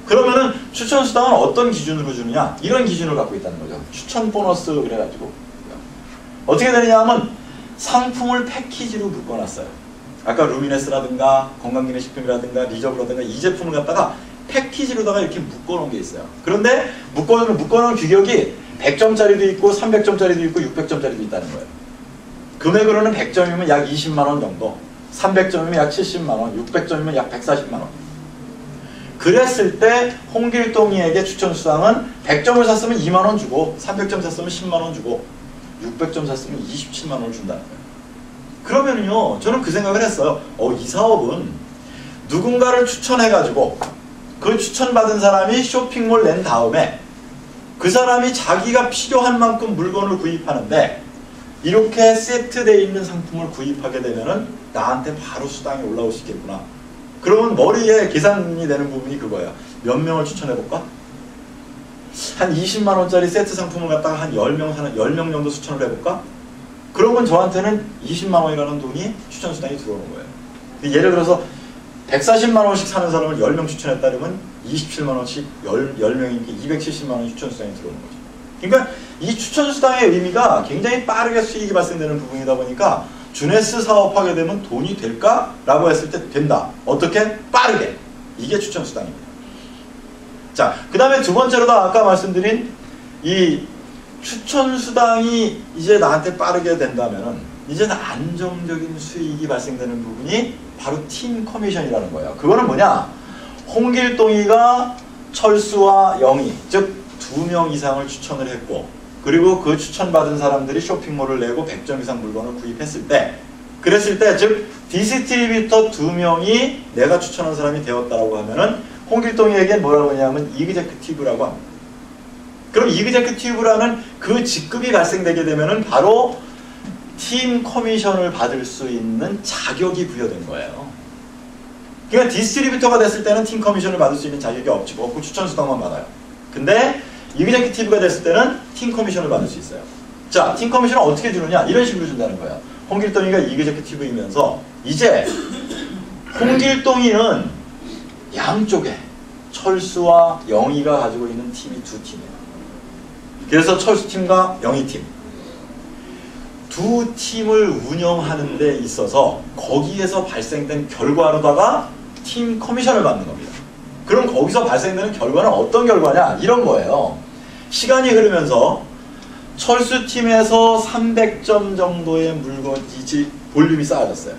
A: 그러면은 추천수당은 어떤 기준으로 주느냐? 이런 기준을 갖고 있다는 거죠. 추천 보너스 그래가지고 어떻게 되느냐 하면 상품을 패키지로 묶어놨어요. 아까 루미네스라든가 건강기능식품이라든가 리저브라든가 이 제품을 갖다가 패키지로다가 이렇게 묶어놓은 게 있어요. 그런데 묶어놓은 규격이 100점짜리도 있고 300점짜리도 있고 600점짜리도 있다는 거예요. 금액으로는 100점이면 약 20만원 정도, 300점이면 약 70만원, 600점이면 약 140만원. 그랬을 때 홍길동이에게 추천수당은 100점을 샀으면 2만원 주고 300점 샀으면 10만원 주고 600점 샀으면 27만원을 준다는 거예요. 그러면요, 저는 그 생각을 했어요. 이 사업은 누군가를 추천해가지고 그 추천받은 사람이 쇼핑몰 낸 다음에 그 사람이 자기가 필요한 만큼 물건을 구입하는데 이렇게 세트되어 있는 상품을 구입하게 되면은 나한테 바로 수당이 올라올 수 있겠구나. 그러면 머리에 계산이 되는 부분이 그거예요. 몇 명을 추천해볼까? 한 20만원짜리 세트 상품을 갖다가 한 10명 정도 추천을 해볼까? 그러면 저한테는 20만원이라는 돈이 추천수당이 들어오는 거예요. 예를 들어서 140만원씩 사는 사람을 10명 추천했다 그러면 27만원씩 10명이니까 270만원 추천수당이 들어오는 거죠. 그러니까 이 추천수당의 의미가 굉장히 빠르게 수익이 발생되는 부분이다 보니까 주네스 사업하게 되면 돈이 될까? 라고 했을 때 된다. 어떻게? 빠르게. 이게 추천수당입니다. 자, 그 다음에 두 번째로도 아까 말씀드린 이 추천수당이 이제 나한테 빠르게 된다면은 이제는 안정적인 수익이 발생되는 부분이 바로 팀 커미션이라는 거예요. 그거는 뭐냐? 홍길동이가 철수와 영희, 즉 2명 이상을 추천을 했고 그리고 그 추천받은 사람들이 쇼핑몰을 내고 100점 이상 물건을 구입했을 때 그랬을 때 즉 디스트리뷰터 2명이 내가 추천한 사람이 되었다라고 하면은 홍길동이에게 뭐라고 하냐면 이그제큐티브라고 합니다. 그럼 이그제큐티브라는 그 직급이 발생되게 되면은 바로 팀 커미션을 받을 수 있는 자격이 부여된 거예요. 그러니까 디스트리뷰터가 됐을 때는 팀 커미션을 받을 수 있는 자격이 없고 추천수당만 받아요. 근데 이그제큐티브가 됐을 때는 팀 커미션을 받을 수 있어요. 자, 팀 커미션을 어떻게 주느냐? 이런 식으로 준다는 거예요. 홍길동이가 이그제큐티브이면서 이제 홍길동이는 양쪽에 철수와 영희가 가지고 있는 팀이 두 팀이에요. 그래서 철수팀과 영희팀 두 팀을 운영하는 데 있어서 거기에서 발생된 결과로다가 팀 커미션을 받는 겁니다. 그럼 거기서 발생되는 결과는 어떤 결과냐? 이런 거예요. 시간이 흐르면서 철수팀에서 300점 정도의 물건이지 볼륨이 쌓아졌어요.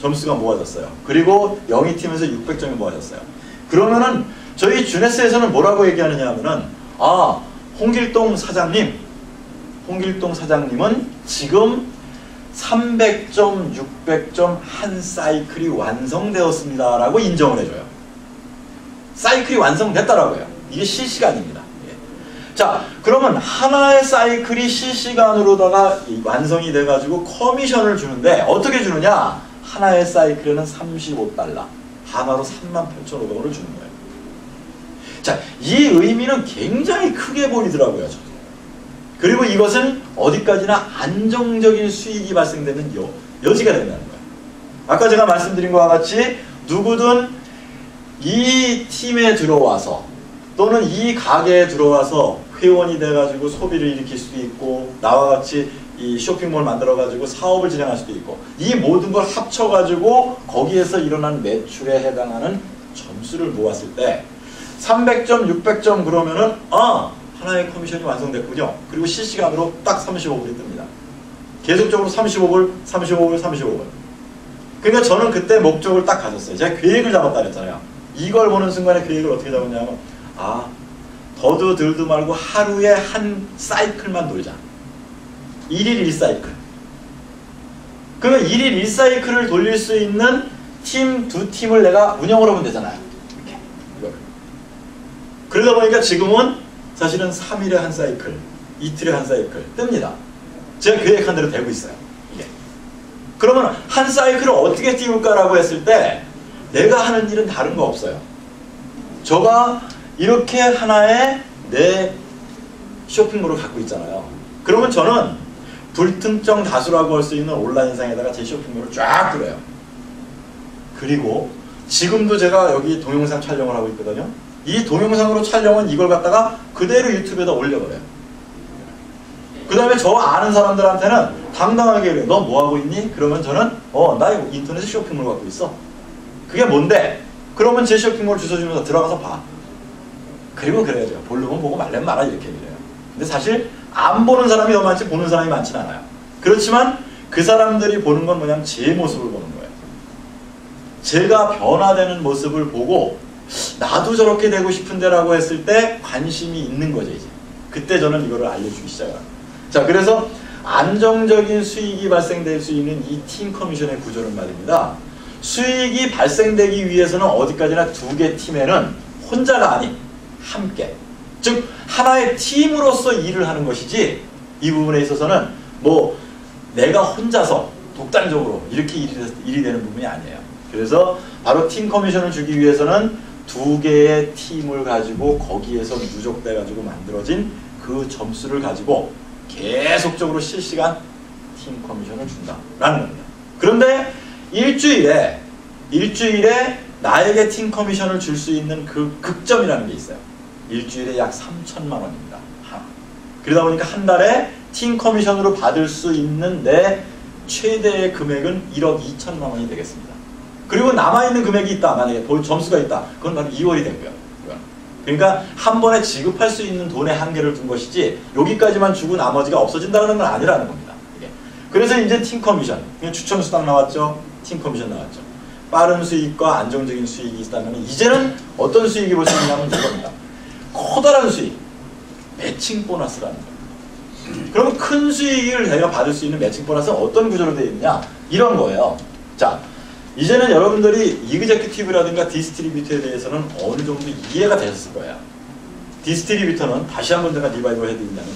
A: 점수가 모아졌어요. 그리고 영희팀에서 600점이 모아졌어요. 그러면은 저희 주네스에서는 뭐라고 얘기하느냐 하면은 홍길동 사장님은 지금 300점, 600점 한 사이클이 완성되었습니다 라고 인정을 해줘요. 사이클이 완성됐다라고요. 이게 실시간입니다. 자, 그러면 하나의 사이클이 실시간으로다가 완성이 돼가지고 커미션을 주는데 어떻게 주느냐? 하나의 사이클에는 35달러, 하나로 38,500원을 주는 거예요. 자, 이 의미는 굉장히 크게 보이더라고요. 그리고 이것은 어디까지나 안정적인 수익이 발생되는 여지가 된다는 거예요. 아까 제가 말씀드린 것과 같이 누구든 이 팀에 들어와서 또는 이 가게에 들어와서 회원이 돼가지고 소비를 일으킬 수도 있고 나와 같이 이 쇼핑몰 만들어가지고 사업을 진행할 수도 있고 이 모든 걸 합쳐가지고 거기에서 일어난 매출에 해당하는 점수를 모았을 때 300점, 600점 그러면은 하나의 커미션이 완성됐군요. 그리고 실시간으로 딱 35불이 뜹니다. 계속적으로 35불, 35불, 35불. 그러니까 저는 그때 목적을 딱 가졌어요. 제가 계획을 잡았다 그랬잖아요. 이걸 보는 순간에 계획을 어떻게 잡았냐면 더도 덜도 말고 하루에 한 사이클만 돌자. 1일 1사이클. 그러면 1일 1사이클을 돌릴 수 있는 팀, 두 팀을 내가 운영을 하면 되잖아요. 이렇게. 이걸. 그러다 보니까 지금은 사실은 3일에 한 사이클, 이틀에 한 사이클 뜹니다. 제가 계획한 대로 되고 있어요. 이게. 그러면 한 사이클을 어떻게 띄울까라고 했을 때 내가 하는 일은 다른 거 없어요. 저가 이렇게 하나의 내 쇼핑몰을 갖고 있잖아요. 그러면 저는 불특정 다수라고 할 수 있는 온라인상에다가 제 쇼핑몰을 쫙 그려요. 그리고 지금도 제가 여기 동영상 촬영을 하고 있거든요. 이 동영상으로 촬영은 이걸 갖다가 그대로 유튜브에다 올려버려요. 그 다음에 저 아는 사람들한테는 당당하게 그래요. 너 뭐하고 있니? 그러면 저는 나 이거 인터넷 쇼핑몰 갖고 있어. 그게 뭔데? 그러면 제시 쇼핑몰 주소 주면서 들어가서 봐. 그리고 그래야 돼요. 볼려면 보고 말려면 말아 이렇게 그래요. 근데 사실 안 보는 사람이 더 많지 보는 사람이 많진 않아요. 그렇지만 그 사람들이 보는 건 뭐냐면 제 모습을 보는 거예요. 제가 변화되는 모습을 보고 나도 저렇게 되고 싶은데 라고 했을 때 관심이 있는 거죠. 이제 그때 저는 이거를 알려주기 시작합니다. 자, 그래서 안정적인 수익이 발생될 수 있는 이 팀 커미션의 구조는 말입니다. 수익이 발생되기 위해서는 어디까지나 두 개 팀에는 혼자가 아닌 함께, 즉 하나의 팀으로서 일을 하는 것이지, 이 부분에 있어서는 뭐 내가 혼자서 독단적으로 이렇게 일이 되는 부분이 아니에요. 그래서 바로 팀 커미션을 주기 위해서는 두 개의 팀을 가지고 거기에서 누적돼 가지고 만들어진 그 점수를 가지고 계속적으로 실시간 팀 커미션을 준다라는 겁니다. 그런데 일주일에 나에게 팀 커미션을 줄 수 있는 그 극점이라는 게 있어요. 일주일에 약 3천만 원입니다. 그러다 보니까 한 달에 팀 커미션으로 받을 수 있는 내 최대의 금액은 1억 2천만 원이 되겠습니다. 그리고 남아있는 금액이 있다. 만약에 점수가 있다. 그건 바로 2월이 되고요. 그러니까 한 번에 지급할 수 있는 돈의 한계를 둔 것이지 여기까지만 주고 나머지가 없어진다는 건 아니라는 겁니다. 이게. 그래서 이제 팀 커미션, 추천 수당 나왔죠. 팀 커미션 나왔죠. 빠른 수익과 안정적인 수익이 있다면 이제는 어떤 수익이 볼 수 있냐면 이겁니다. 커다란 수익, 매칭 보너스라는 거예요. 그러면 큰 수익을 내가 받을 수 있는 매칭 보너스는 어떤 구조로 되어 있느냐? 이런 거예요. 자, 이제는 여러분들이 이그제큐티브라든가 디스트리뷰터에 대해서는 어느 정도 이해가 되셨을 거예요. 디스트리뷰터는 다시 한번 제가 리바이벌 해드린다면,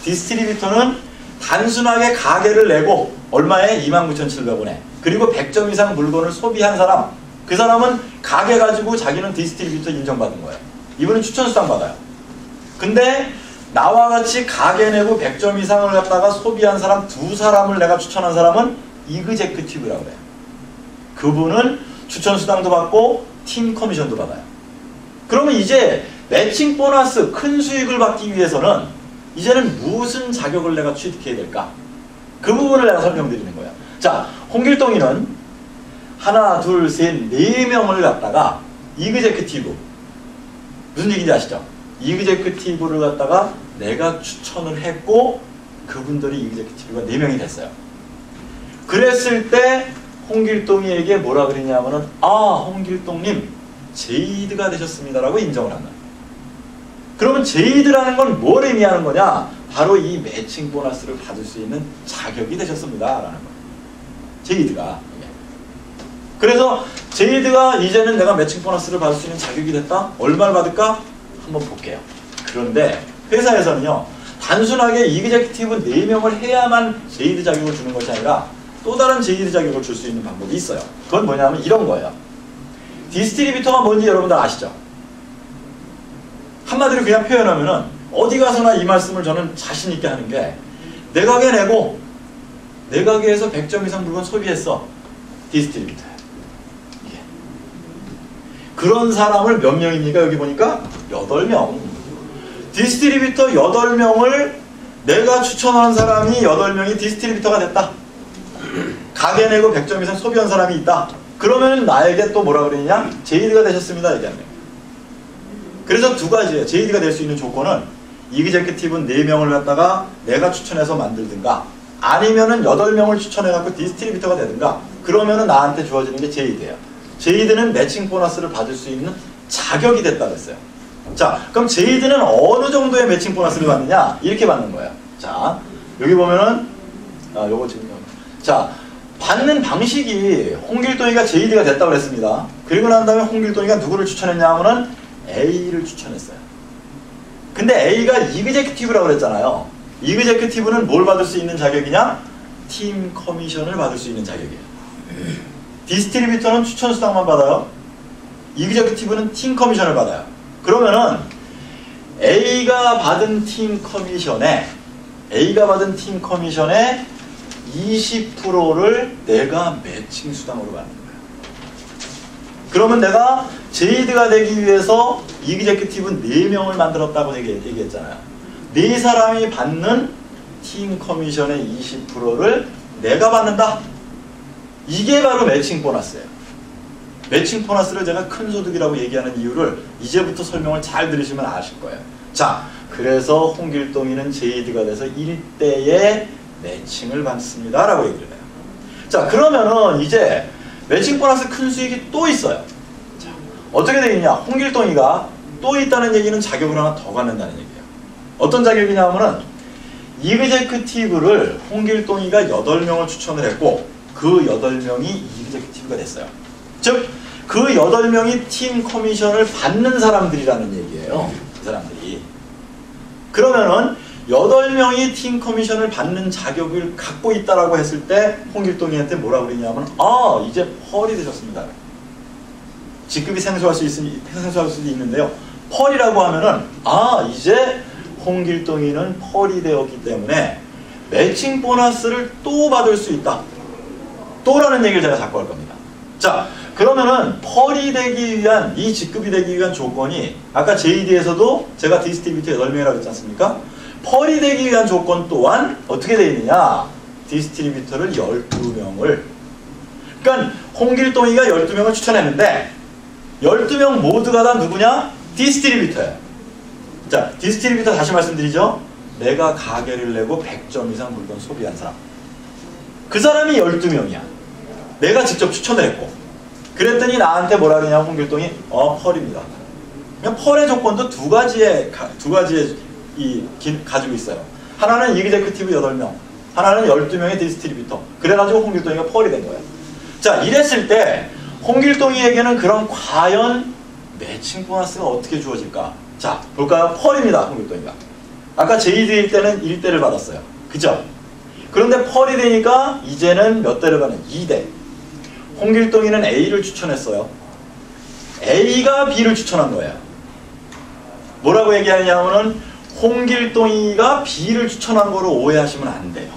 A: 디스트리뷰터는 단순하게 가게를 내고 얼마에? 29,700원에 그리고 100점 이상 물건을 소비한 사람, 그 사람은 가게 가지고 자기는 디스트리뷰터 인정받은 거예요. 이분은 추천수당 받아요. 근데 나와 같이 가게 내고 100점 이상을 갖다가 소비한 사람 두 사람을 내가 추천한 사람은 이그제큐티브라고 그래요. 그분은 추천수당도 받고 팀 커미션도 받아요. 그러면 이제 매칭 보너스, 큰 수익을 받기 위해서는 이제는 무슨 자격을 내가 취득해야 될까? 그 부분을 내가 설명드리는 거예요. 자, 홍길동이는 하나, 둘, 셋, 네 명을 갖다가 이그제큐티브, 무슨 얘기인지 아시죠? 이그제큐티브를 갖다가 내가 추천을 했고 그분들이 이그제큐티브가 4명이 됐어요. 그랬을 때 홍길동이에게 뭐라 그러냐면은, 아, 홍길동님 제이드가 되셨습니다라고 인정을 한다. 그러면 제이드라는 건 뭘 의미하는 거냐? 바로 이 매칭 보너스를 받을 수 있는 자격이 되셨습니다라는 거예요. 제이드가. 그래서 제이드가 이제는 내가 매칭 보너스를 받을 수 있는 자격이 됐다? 얼마를 받을까? 한번 볼게요. 그런데 회사에서는요, 단순하게 이그제큐티브 4명을 해야만 제이드 자격을 주는 것이 아니라 또 다른 제이드 자격을 줄 수 있는 방법이 있어요. 그건 뭐냐면 이런 거예요. 디스트리뷰터가 뭔지 여러분들 아시죠? 한마디로 그냥 표현하면은 어디 가서나 이 말씀을 저는 자신 있게 하는 게, 내 가게 내고 내 가게에서 100점 이상 물건 소비했어. 디스트리뷰터야. 이게. 그런 사람을 몇 명입니까? 여기 보니까 8명. 디스트리뷰터 8명을 내가 추천한 사람이 8명이 디스트리뷰터가 됐다. 가게 내고 100점 이상 소비한 사람이 있다. 그러면 나에게 또 뭐라 그러느냐? 제이드가 되셨습니다. 얘기하는. 그래서 두 가지예요. 제이드가 될 수 있는 조건은 이그제큐티브 4명을 갖다가 내가 추천해서 만들든가, 아니면은 8명을 추천해갖고 디스트리뷰터가 되든가, 그러면은 나한테 주어지는 게 제이드예요. 제이드는 매칭 보너스를 받을 수 있는 자격이 됐다고 했어요. 자, 그럼 제이드는 어느 정도의 매칭 보너스를 받느냐? 이렇게 받는 거예요. 자, 여기 보면은, 요거 지금, 자, 받는 방식이 홍길동이가 제이드가 됐다고 했습니다. 그리고 난 다음에 홍길동이가 누구를 추천했냐 하면은 A를 추천했어요. 근데 A가 이그제큐티브라고 그랬잖아요. 이그제큐티브는 뭘 받을 수 있는 자격이냐? 팀 커미션을 받을 수 있는 자격이에요. 디스트리뷰터는 추천수당만 받아요. 이그제큐티브는 팀 커미션을 받아요. 그러면은 A가 받은 팀 커미션에 20%를 내가 매칭 수당으로 받는 거예요. 그러면 내가 제이드가 되기 위해서 이그제큐티브 4명을 만들었다고 얘기했잖아요. 4사람이 받는 팀 커미션의 20%를 내가 받는다. 이게 바로 매칭 보너스예요. 매칭 보너스를 제가 큰 소득이라고 얘기하는 이유를 이제부터 설명을 잘 들으시면 아실 거예요. 자, 그래서 홍길동이는 제이드가 돼서 1대의 매칭을 받습니다 라고 얘기를 해요. 자, 그러면은 이제 매칭 보너스 큰 수익이 또 있어요. 자, 어떻게 되겠냐? 홍길동이가 또 있다는 얘기는 자격을 하나 더 갖는다는 얘기예요. 어떤 자격이냐 하면은 이그제큐티브를 홍길동이가 8명을 추천을 했고 그 8명이 이그제큐티브가 됐어요. 즉 그 8명이 팀 커미션을 받는 사람들이라는 얘기예요. 그 사람들이. 그러면은 8명이 팀 커미션을 받는 자격을 갖고 있다라고 했을 때 홍길동이한테 뭐라고 그랬냐면 이제 펄이 되셨습니다. 직급이 생소할 수도 있는데요. 펄이라고 하면은 이제 홍길동이는 펄이 되었기 때문에 매칭 보너스를 또 받을 수 있다. 또라는 얘기를 제가 자꾸 할 겁니다. 자, 그러면은 펄이 되기 위한, 이 직급이 되기 위한 조건이 아까 JD에서도 제가 디스트리뷰터 8명이라고 했지 않습니까? 펄이 되기 위한 조건 또한 어떻게 되어 있느냐? 디스트리뷰터를 12명을, 그러니까 홍길동이가 12명을 추천했는데 12명 모두가 다 누구냐? 디스트리뷰터예요. 자, 디스트리뷰터 다시 말씀드리죠. 내가 가게를 내고 100점 이상 물건 소비한 사람. 그 사람이 12명이야. 내가 직접 추천을 했고. 그랬더니 나한테 뭐라 그러냐, 홍길동이? 펄입니다. 그냥 펄의 조건도 두 가지의 가지고 있어요. 하나는 이그제큐티브 8명, 하나는 12명의 디스트리뷰터. 그래가지고 홍길동이가 펄이 된 거예요. 자, 이랬을 때 홍길동이에게는 그럼 과연 매칭 보너스가 어떻게 주어질까? 자, 볼까요? 펄입니다, 홍길동이가. 아까 JD일 때는 1대를 받았어요. 그죠? 그런데 펄이 되니까 이제는 몇 대를 받는? 2대. 홍길동이는 A를 추천했어요. A가 B를 추천한 거예요. 뭐라고 얘기하냐면은 홍길동이가 B를 추천한 거로 오해하시면 안 돼요.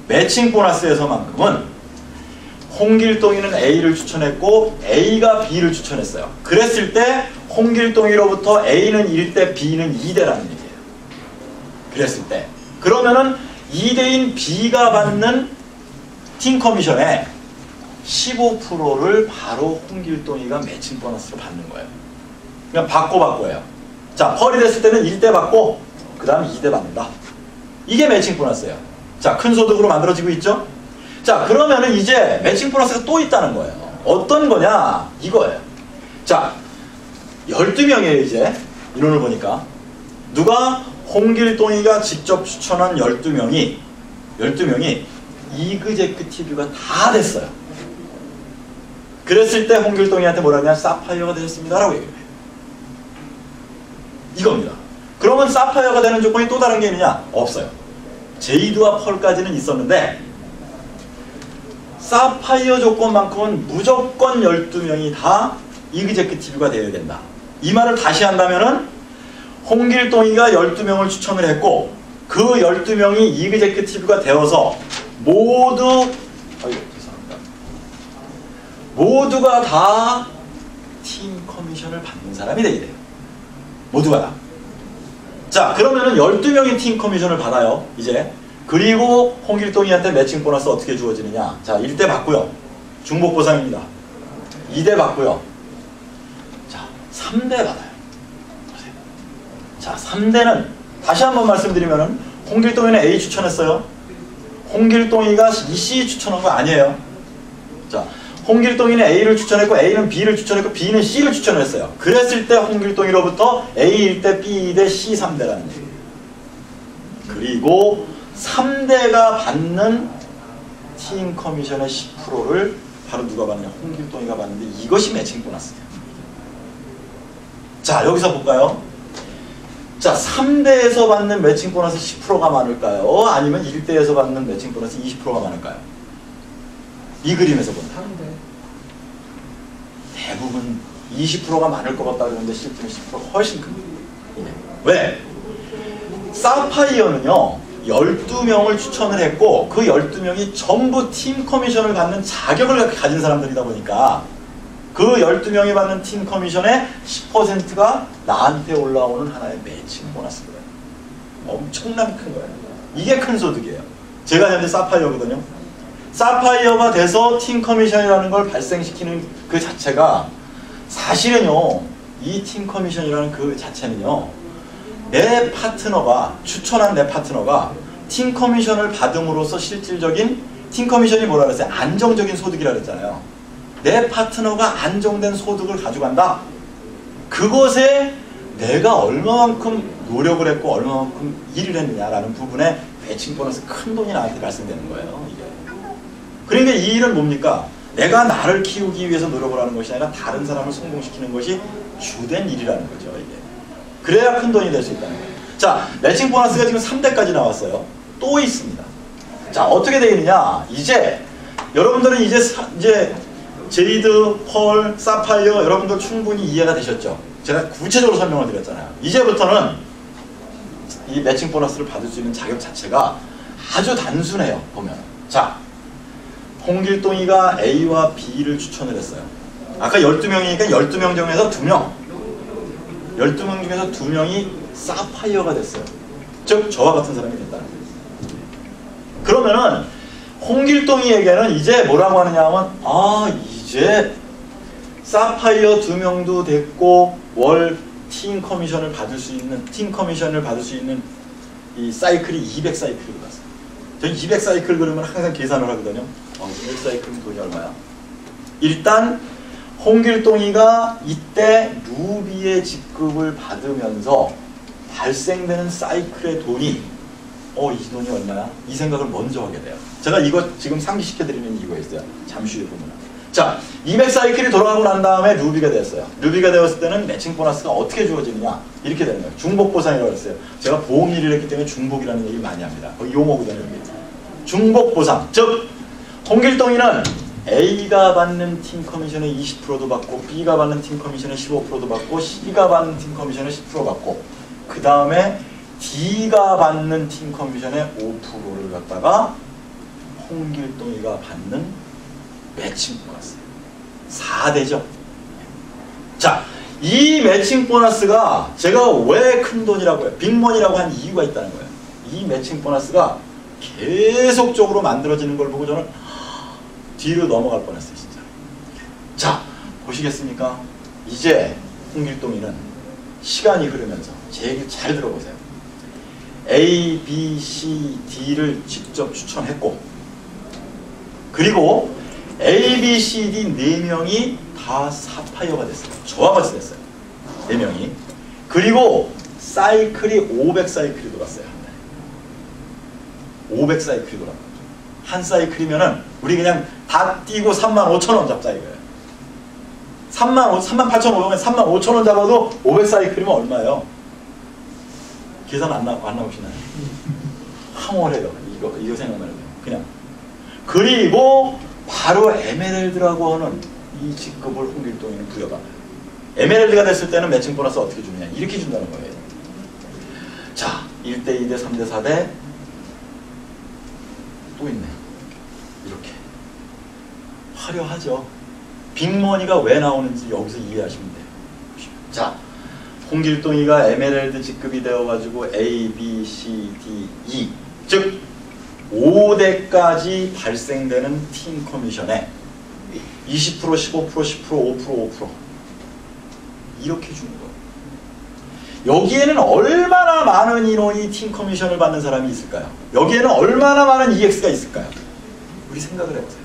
A: 매칭 보너스에서만큼은 홍길동이는 A를 추천했고 A가 B를 추천했어요. 그랬을 때 홍길동이로부터 A는 1대, B는 2대라는 얘기예요. 그랬을 때. 그러면은 2대인 B가 받는 팀 커미션에 15%를 바로 홍길동이가 매칭 보너스로 받는 거예요. 그냥 받고예요. 자, 펄이 됐을 때는 1대 받고 그 다음에 2대 받는다. 이게 매칭 보너스예요. 자, 큰 소득으로 만들어지고 있죠? 자, 그러면은 이제 매칭 보너스가 또 있다는 거예요. 어떤 거냐? 이거예요. 자, 12명이에요, 이제. 인원을 보니까. 누가? 홍길동이가 직접 추천한 12명이 이그제큐티브가 다 됐어요. 그랬을 때 홍길동이한테 뭐라 하냐? 사파이어가 되셨습니다 라고 얘기해요. 이겁니다. 그러면 사파이어가 되는 조건이 또 다른 게 있느냐? 없어요. 제이드와 펄까지는 있었는데 사파이어 조건만큼은 무조건 12명이 다 이그제큐티브가 되어야 된다. 이 말을 다시 한다면은 홍길동이가 12명을 추천을 했고 그 12명이 이그제큐티브가 되어서 모두가 다 팀 커미션을 받는 사람이 되게 돼요. 모두가 다. 자, 그러면은 12명이 팀 커미션을 받아요. 이제. 그리고 홍길동이한테 매칭 보너스 어떻게 주어지느냐. 자, 1대 받고요. 중복 보상입니다. 2대 받고요. 자, 3대 받아요. 자, 3대는 다시 한번 말씀드리면은 홍길동이는 A 추천했어요. 홍길동이가 C 추천한 거 아니에요. 자, 홍길동이는 A를 추천했고 A는 B를 추천했고 B는 C를 추천했어요. 그랬을 때 홍길동이로부터 A 1대, B 2대, C 3대라는 얘기예요. 그리고 3대가 받는 팀 커미션의 10%를 바로 누가 받느냐? 홍길동이가 받는데 이것이 매칭 보너스예요. 자, 여기서 볼까요? 자, 3대에서 받는 매칭 보너스 10%가 많을까요? 아니면 1대에서 받는 매칭 보너스 20%가 많을까요? 이 그림에서 보면 대부분 20%가 많을 것 같다 그러는데 실제는 10%가 훨씬 큽니다. 왜? 사파이어는요 12명을 추천을 했고 그 12명이 전부 팀 커미션을 받는 자격을 가진 사람들이다 보니까 그 12명이 받는 팀 커미션의 10%가 나한테 올라오는 하나의 매칭 보너스인 거예요. 엄청나게 큰 거예요. 이게 큰 소득이에요. 제가 현재 사파이어거든요. 사파이어가 돼서 팀 커미션이라는 걸 발생시키는 그 자체가 사실은요, 이 팀 커미션이라는 그 자체는요, 내 파트너가, 추천한 내 파트너가 팀 커미션을 받음으로써 실질적인, 팀 커미션이 뭐라 그랬어요? 안정적인 소득이라 그랬잖아요. 내 파트너가 안정된 소득을 가져간다. 그것에 내가 얼마만큼 노력을 했고 얼마만큼 일을 했느냐라는 부분에 매칭 보너스 큰 돈이 나한테 발생되는 거예요. 이게. 그러니까 이 일은 뭡니까? 내가 나를 키우기 위해서 노력을 하는 것이 아니라 다른 사람을 성공시키는 것이 주된 일이라는 거죠. 이게. 그래야 큰 돈이 될 수 있다는 거예요. 자, 매칭 보너스가 지금 3대까지 나왔어요. 또 있습니다. 자, 어떻게 되느냐? 이제 여러분들은 이제 제이드, 펄, 사파이어 여러분들 충분히 이해가 되셨죠? 제가 구체적으로 설명을 드렸잖아요. 이제부터는 이 매칭 보너스를 받을 수 있는 자격 자체가 아주 단순해요. 보면. 자, 홍길동이가 A와 B를 추천을 했어요. 아까 12명이니까 12명 중에서 2명. 12명 중에서 2명이 사파이어가 됐어요. 즉, 저와 같은 사람이 됐다는 거예요. 그러면은 홍길동이에게는 이제 뭐라고 하느냐 하면, 아, 이제 사파이어 2명도 됐고 월 팀 커미션을 받을 수 있는 이 사이클이 200사이클이 갔어요. 저는 200사이클 그러면 항상 계산을 하거든요. 200사이클은 돈이 얼마야? 일단 홍길동이가 이때 루비의 직급을 받으면서 발생되는 사이클의 돈이 이 돈이 얼마야? 이 생각을 먼저 하게 돼요. 제가 이거 지금 상기시켜드리는 이유가 있어요. 잠시 후에 보면. 자, 200사이클이 돌아가고 난 다음에 루비가 되었어요. 루비가 되었을 때는 매칭 보너스가 어떻게 주어지느냐? 이렇게 되는 거예요. 중복 보상이라고 했어요. 제가 보험일을 했기 때문에 중복이라는 얘기를 많이 합니다. 거의 용어거든요. 중복 보상. 즉, 홍길동이는 A가 받는 팀 커미션의 20%도 받고 B가 받는 팀 커미션의 15%도 받고 C가 받는 팀 커미션의 10% 받고 그 다음에 D가 받는 팀 커미션의 5%를 갖다가 홍길동이가 받는 매칭 보너스 4대죠. 자, 이 매칭 보너스가 제가 왜 큰 돈이라고 해요? 빅머니라고 한 이유가 있다는 거예요. 이 매칭 보너스가 계속적으로 만들어지는 걸 보고 저는 뒤로 넘어갈 뻔했어요. 진짜. 자, 보시겠습니까? 이제 홍길동이는 시간이 흐르면서 제 얘기 잘 들어보세요. A, B, C, D를 직접 추천했고 그리고 A, B, C, D 4명이 다 사파이어가 됐어요. 저와 같이 됐어요. 4명이. 그리고 사이클이 500사이클이 돌았어요. 500사이클이 돌았어요. 한 사이클이면은 우리 그냥 다 뛰고 35,000원 잡자 이거예요. 38,500원, 35,000원 잡아도 500사이클이면 얼마예요? 계산 안 나오시나요? 황홀해요. 이거 생각만 해도. 그냥. 그리고 바로 에메랄드라고 하는 이 직급을 홍길동이는 부여받아요. 에메랄드가 됐을 때는 매칭 보너스 어떻게 주느냐. 이렇게 준다는 거예요. 자, 1대, 2대, 3대, 4대 또 있네. 이렇게. 화려하죠. 빅머니가 왜 나오는지 여기서 이해하시면 돼요. 자, 홍길동이가 에메랄드 직급이 되어가지고 A, B, C, D, E 즉 5대까지 발생되는 팀 커미션에 20%, 15%, 10%, 5%, 5% 이렇게 주는 거예요. 여기에는 얼마나 많은 인원이 팀 커미션을 받는 사람이 있을까요? 여기에는 얼마나 많은 EX가 있을까요? 우리 생각을 해보세요.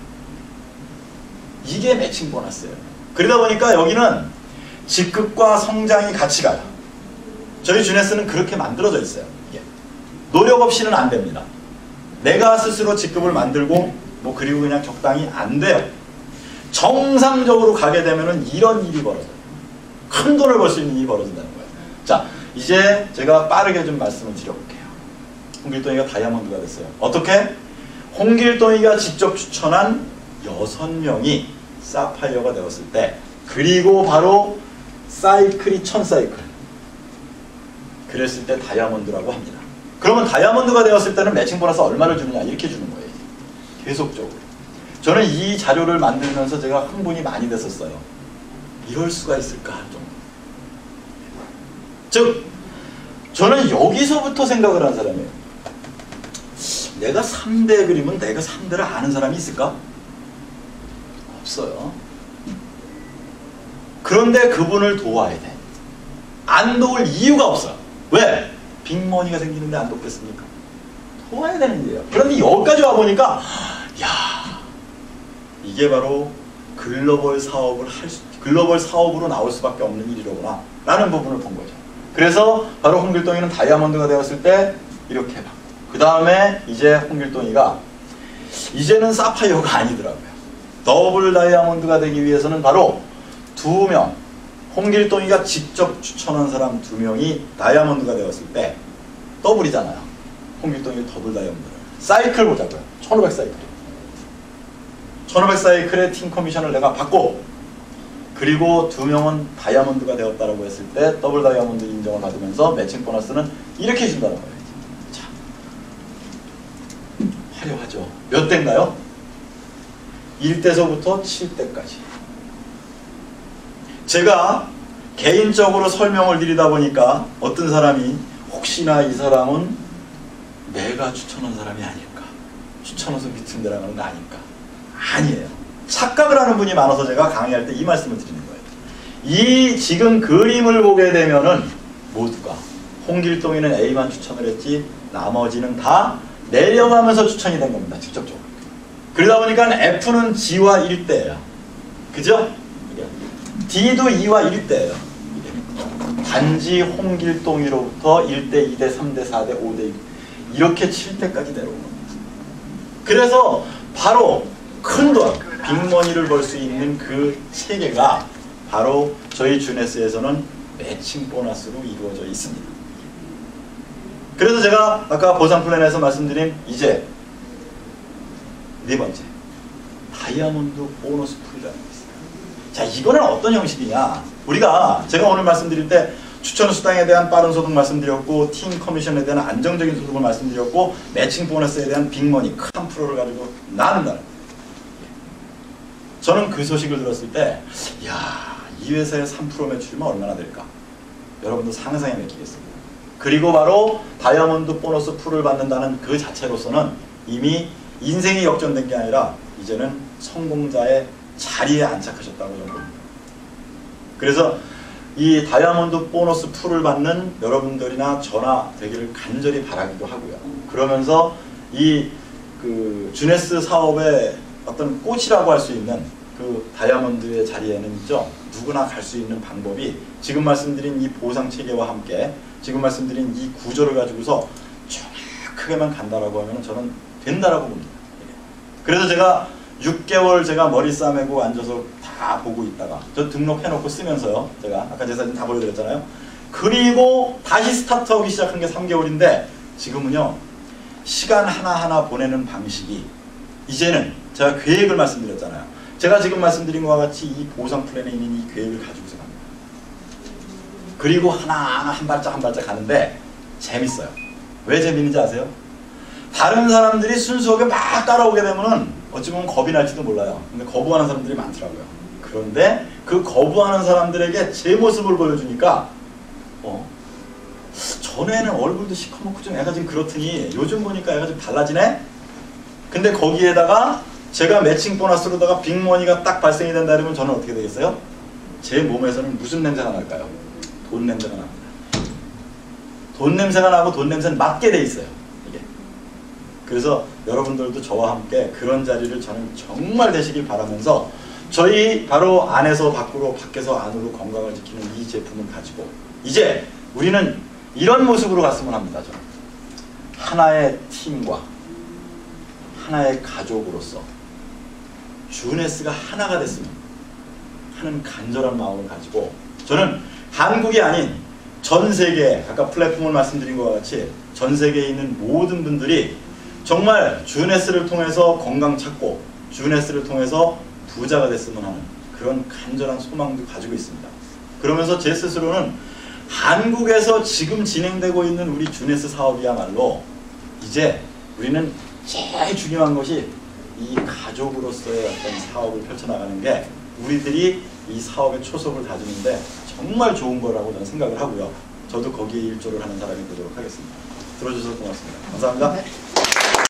A: 이게 매칭 보너스예요. 그러다 보니까 여기는 직급과 성장이 같이 가요. 저희 주네스는 그렇게 만들어져 있어요. 이게. 노력 없이는 안 됩니다. 내가 스스로 직급을 만들고 그리고 그냥 적당히 안 돼요. 정상적으로 가게 되면은 이런 일이 벌어져요. 큰 돈을 벌 수 있는 일이 벌어진다는 거예요. 자, 이제 제가 빠르게 좀 말씀을 드려볼게요. 홍길동이가 다이아몬드가 됐어요. 어떻게? 홍길동이가 직접 추천한 6명이 사파이어가 되었을 때 그리고 바로 사이클이 1000사이클 그랬을 때 다이아몬드라고 합니다. 그러면 다이아몬드가 되었을 때는 매칭 보너스 얼마를 주느냐 이렇게 주는 거예요. 계속적으로. 저는 이 자료를 만들면서 제가 흥분이 많이 됐었어요. 이럴 수가 있을까 할 정도. 즉 저는 여기서부터 생각을 한 사람이에요. 내가 3대 그리면 내가 3대를 아는 사람이 있을까? 없어요. 그런데 그분을 도와야 돼. 안 도울 이유가 없어요. 왜? 빅머니가 생기는데 안 돕겠습니까? 도와야 되는 일이에요. 그런데 여기까지 와보니까 야, 이게 바로 글로벌 사업으로 나올 수밖에 없는 일이로구나 라는 부분을 본 거죠. 그래서 바로 홍길동이는 다이아몬드가 되었을 때 이렇게 받고, 그 다음에 이제 홍길동이가 이제는 사파이어가 아니더라고요. 더블 다이아몬드가 되기 위해서는 바로 2명, 홍길동이가 직접 추천한 사람 2명이 다이아몬드가 되었을 때 더블이잖아요. 홍길동이 더블 다이아몬드를 사이클 보자고요. 1500 사이클. 1500 사이클의 팀 커미션을 내가 받고, 그리고 2명은 다이아몬드가 되었다라고 했을 때 더블 다이아몬드 인정을 받으면서 매칭 보너스는 이렇게 준다는 거예요. 자, 화려하죠. 몇 대인가요? 1대서부터 7대까지. 제가 개인적으로 설명을 드리다 보니까 어떤 사람이 혹시나 이 사람은 내가 추천한 사람이 아닐까, 추천해서 밑으로 내려가는 거 아닐까. 아니에요. 착각을 하는 분이 많아서 제가 강의할 때 이 말씀을 드리는 거예요. 이 지금 그림을 보게 되면은 모두가 홍길동이는 A만 추천을 했지 나머지는 다 내려가면서 추천이 된 겁니다. 직접적으로. 그러다 보니까 F는 G와 1대예요. 그죠? D도 2와 1대예요. 단지 홍길동이로부터 1대, 2대, 3대, 4대, 5대 이렇게 7대까지 내려온 겁니다. 그래서 바로 큰 돈, 빅머니를 벌 수 있는 그 체계가 바로 저희 주네스에서는 매칭 보너스로 이루어져 있습니다. 그래서 제가 아까 보상 플랜에서 말씀드린 이제 네 번째, 다이아몬드 보너스 풀이라는 게 있어요. 자, 이거는 어떤 형식이냐? 제가 오늘 말씀드릴 때 추천 수당에 대한 빠른 소득 말씀드렸고, 팀 커미션에 대한 안정적인 소득을 말씀드렸고, 매칭 보너스에 대한 빅머니 큰 프로를 가지고 나눈다는 거예요. 저는 그 소식을 들었을 때, 야, 이 회사의 3% 매출이면 얼마나 될까? 여러분도 상상에 맡기겠습니다. 그리고 바로 다이아몬드 보너스 풀을 받는다는 그 자체로서는 이미 인생이 역전된 게 아니라 이제는 성공자의 자리에 안착하셨다고 저는 봅니다. 그래서 이 다이아몬드 보너스 풀을 받는 여러분들이나 저나 되기를 간절히 바라기도 하고요. 그러면서 이 주네스 사업의 어떤 꽃이라고 할 수 있는 그 다이아몬드의 자리에는죠, 누구나 갈 수 있는 방법이 지금 말씀드린 이 보상 체계와 함께 지금 말씀드린 이 구조를 가지고서 정확하게만 간다라고 하면 저는 된다라고 봅니다. 그래서 제가 6개월 제가 머리 싸매고 앉아서 다 보고 있다가 저 등록해놓고 쓰면서요, 제가 아까 제 사진 다 보여드렸잖아요. 그리고 다시 스타트하기 시작한 게 3개월인데 지금은요, 시간 하나하나 보내는 방식이 이제는 제가 계획을 말씀드렸잖아요. 제가 지금 말씀드린 것과 같이 이 보상 플랜에 있는 이 계획을 가지고서 갑니다. 그리고 하나하나 한 발짝 한 발짝 가는데 재밌어요. 왜 재밌는지 아세요? 다른 사람들이 순수하게 막 따라오게 되면은 어찌 보면 겁이 날지도 몰라요. 근데 거부하는 사람들이 많더라고요. 그런데 그 거부하는 사람들에게 제 모습을 보여주니까 전에는 얼굴도 시커멓고 좀 애가 좀 그렇더니 요즘 보니까 애가 좀 달라지네? 근데 거기에다가 제가 매칭 보너스로다가 빅머니가 딱 발생이 된다 그러면 저는 어떻게 되겠어요? 제 몸에서는 무슨 냄새가 날까요? 돈 냄새가 납니다. 돈 냄새가 나고 돈 냄새는 맡게 돼 있어요. 이게. 그래서 여러분들도 저와 함께 그런 자리를 저는 정말 되시길 바라면서 저희 바로 안에서 밖으로 밖에서 안으로 건강을 지키는 이 제품을 가지고 이제 우리는 이런 모습으로 갔으면 합니다. 저는. 하나의 팀과 하나의 가족으로서 주네스가 하나가 됐으면 하는 간절한 마음을 가지고 저는 한국이 아닌 전 세계, 아까 플랫폼을 말씀드린 것과 같이 전 세계에 있는 모든 분들이 정말 주네스를 통해서 건강 찾고 주네스를 통해서 부자가 됐으면 하는 그런 간절한 소망도 가지고 있습니다. 그러면서 제 스스로는 한국에서 지금 진행되고 있는 우리 주네스 사업이야말로 이제 우리는 제일 중요한 것이 이 가족으로서의 어떤 사업을 펼쳐나가는 게 우리들이 이 사업의 초석을 다지는데 정말 좋은 거라고 저는 생각을 하고요. 저도 거기에 일조를 하는 사람이 되도록 하겠습니다. 들어주셔서 고맙습니다. 감사합니다.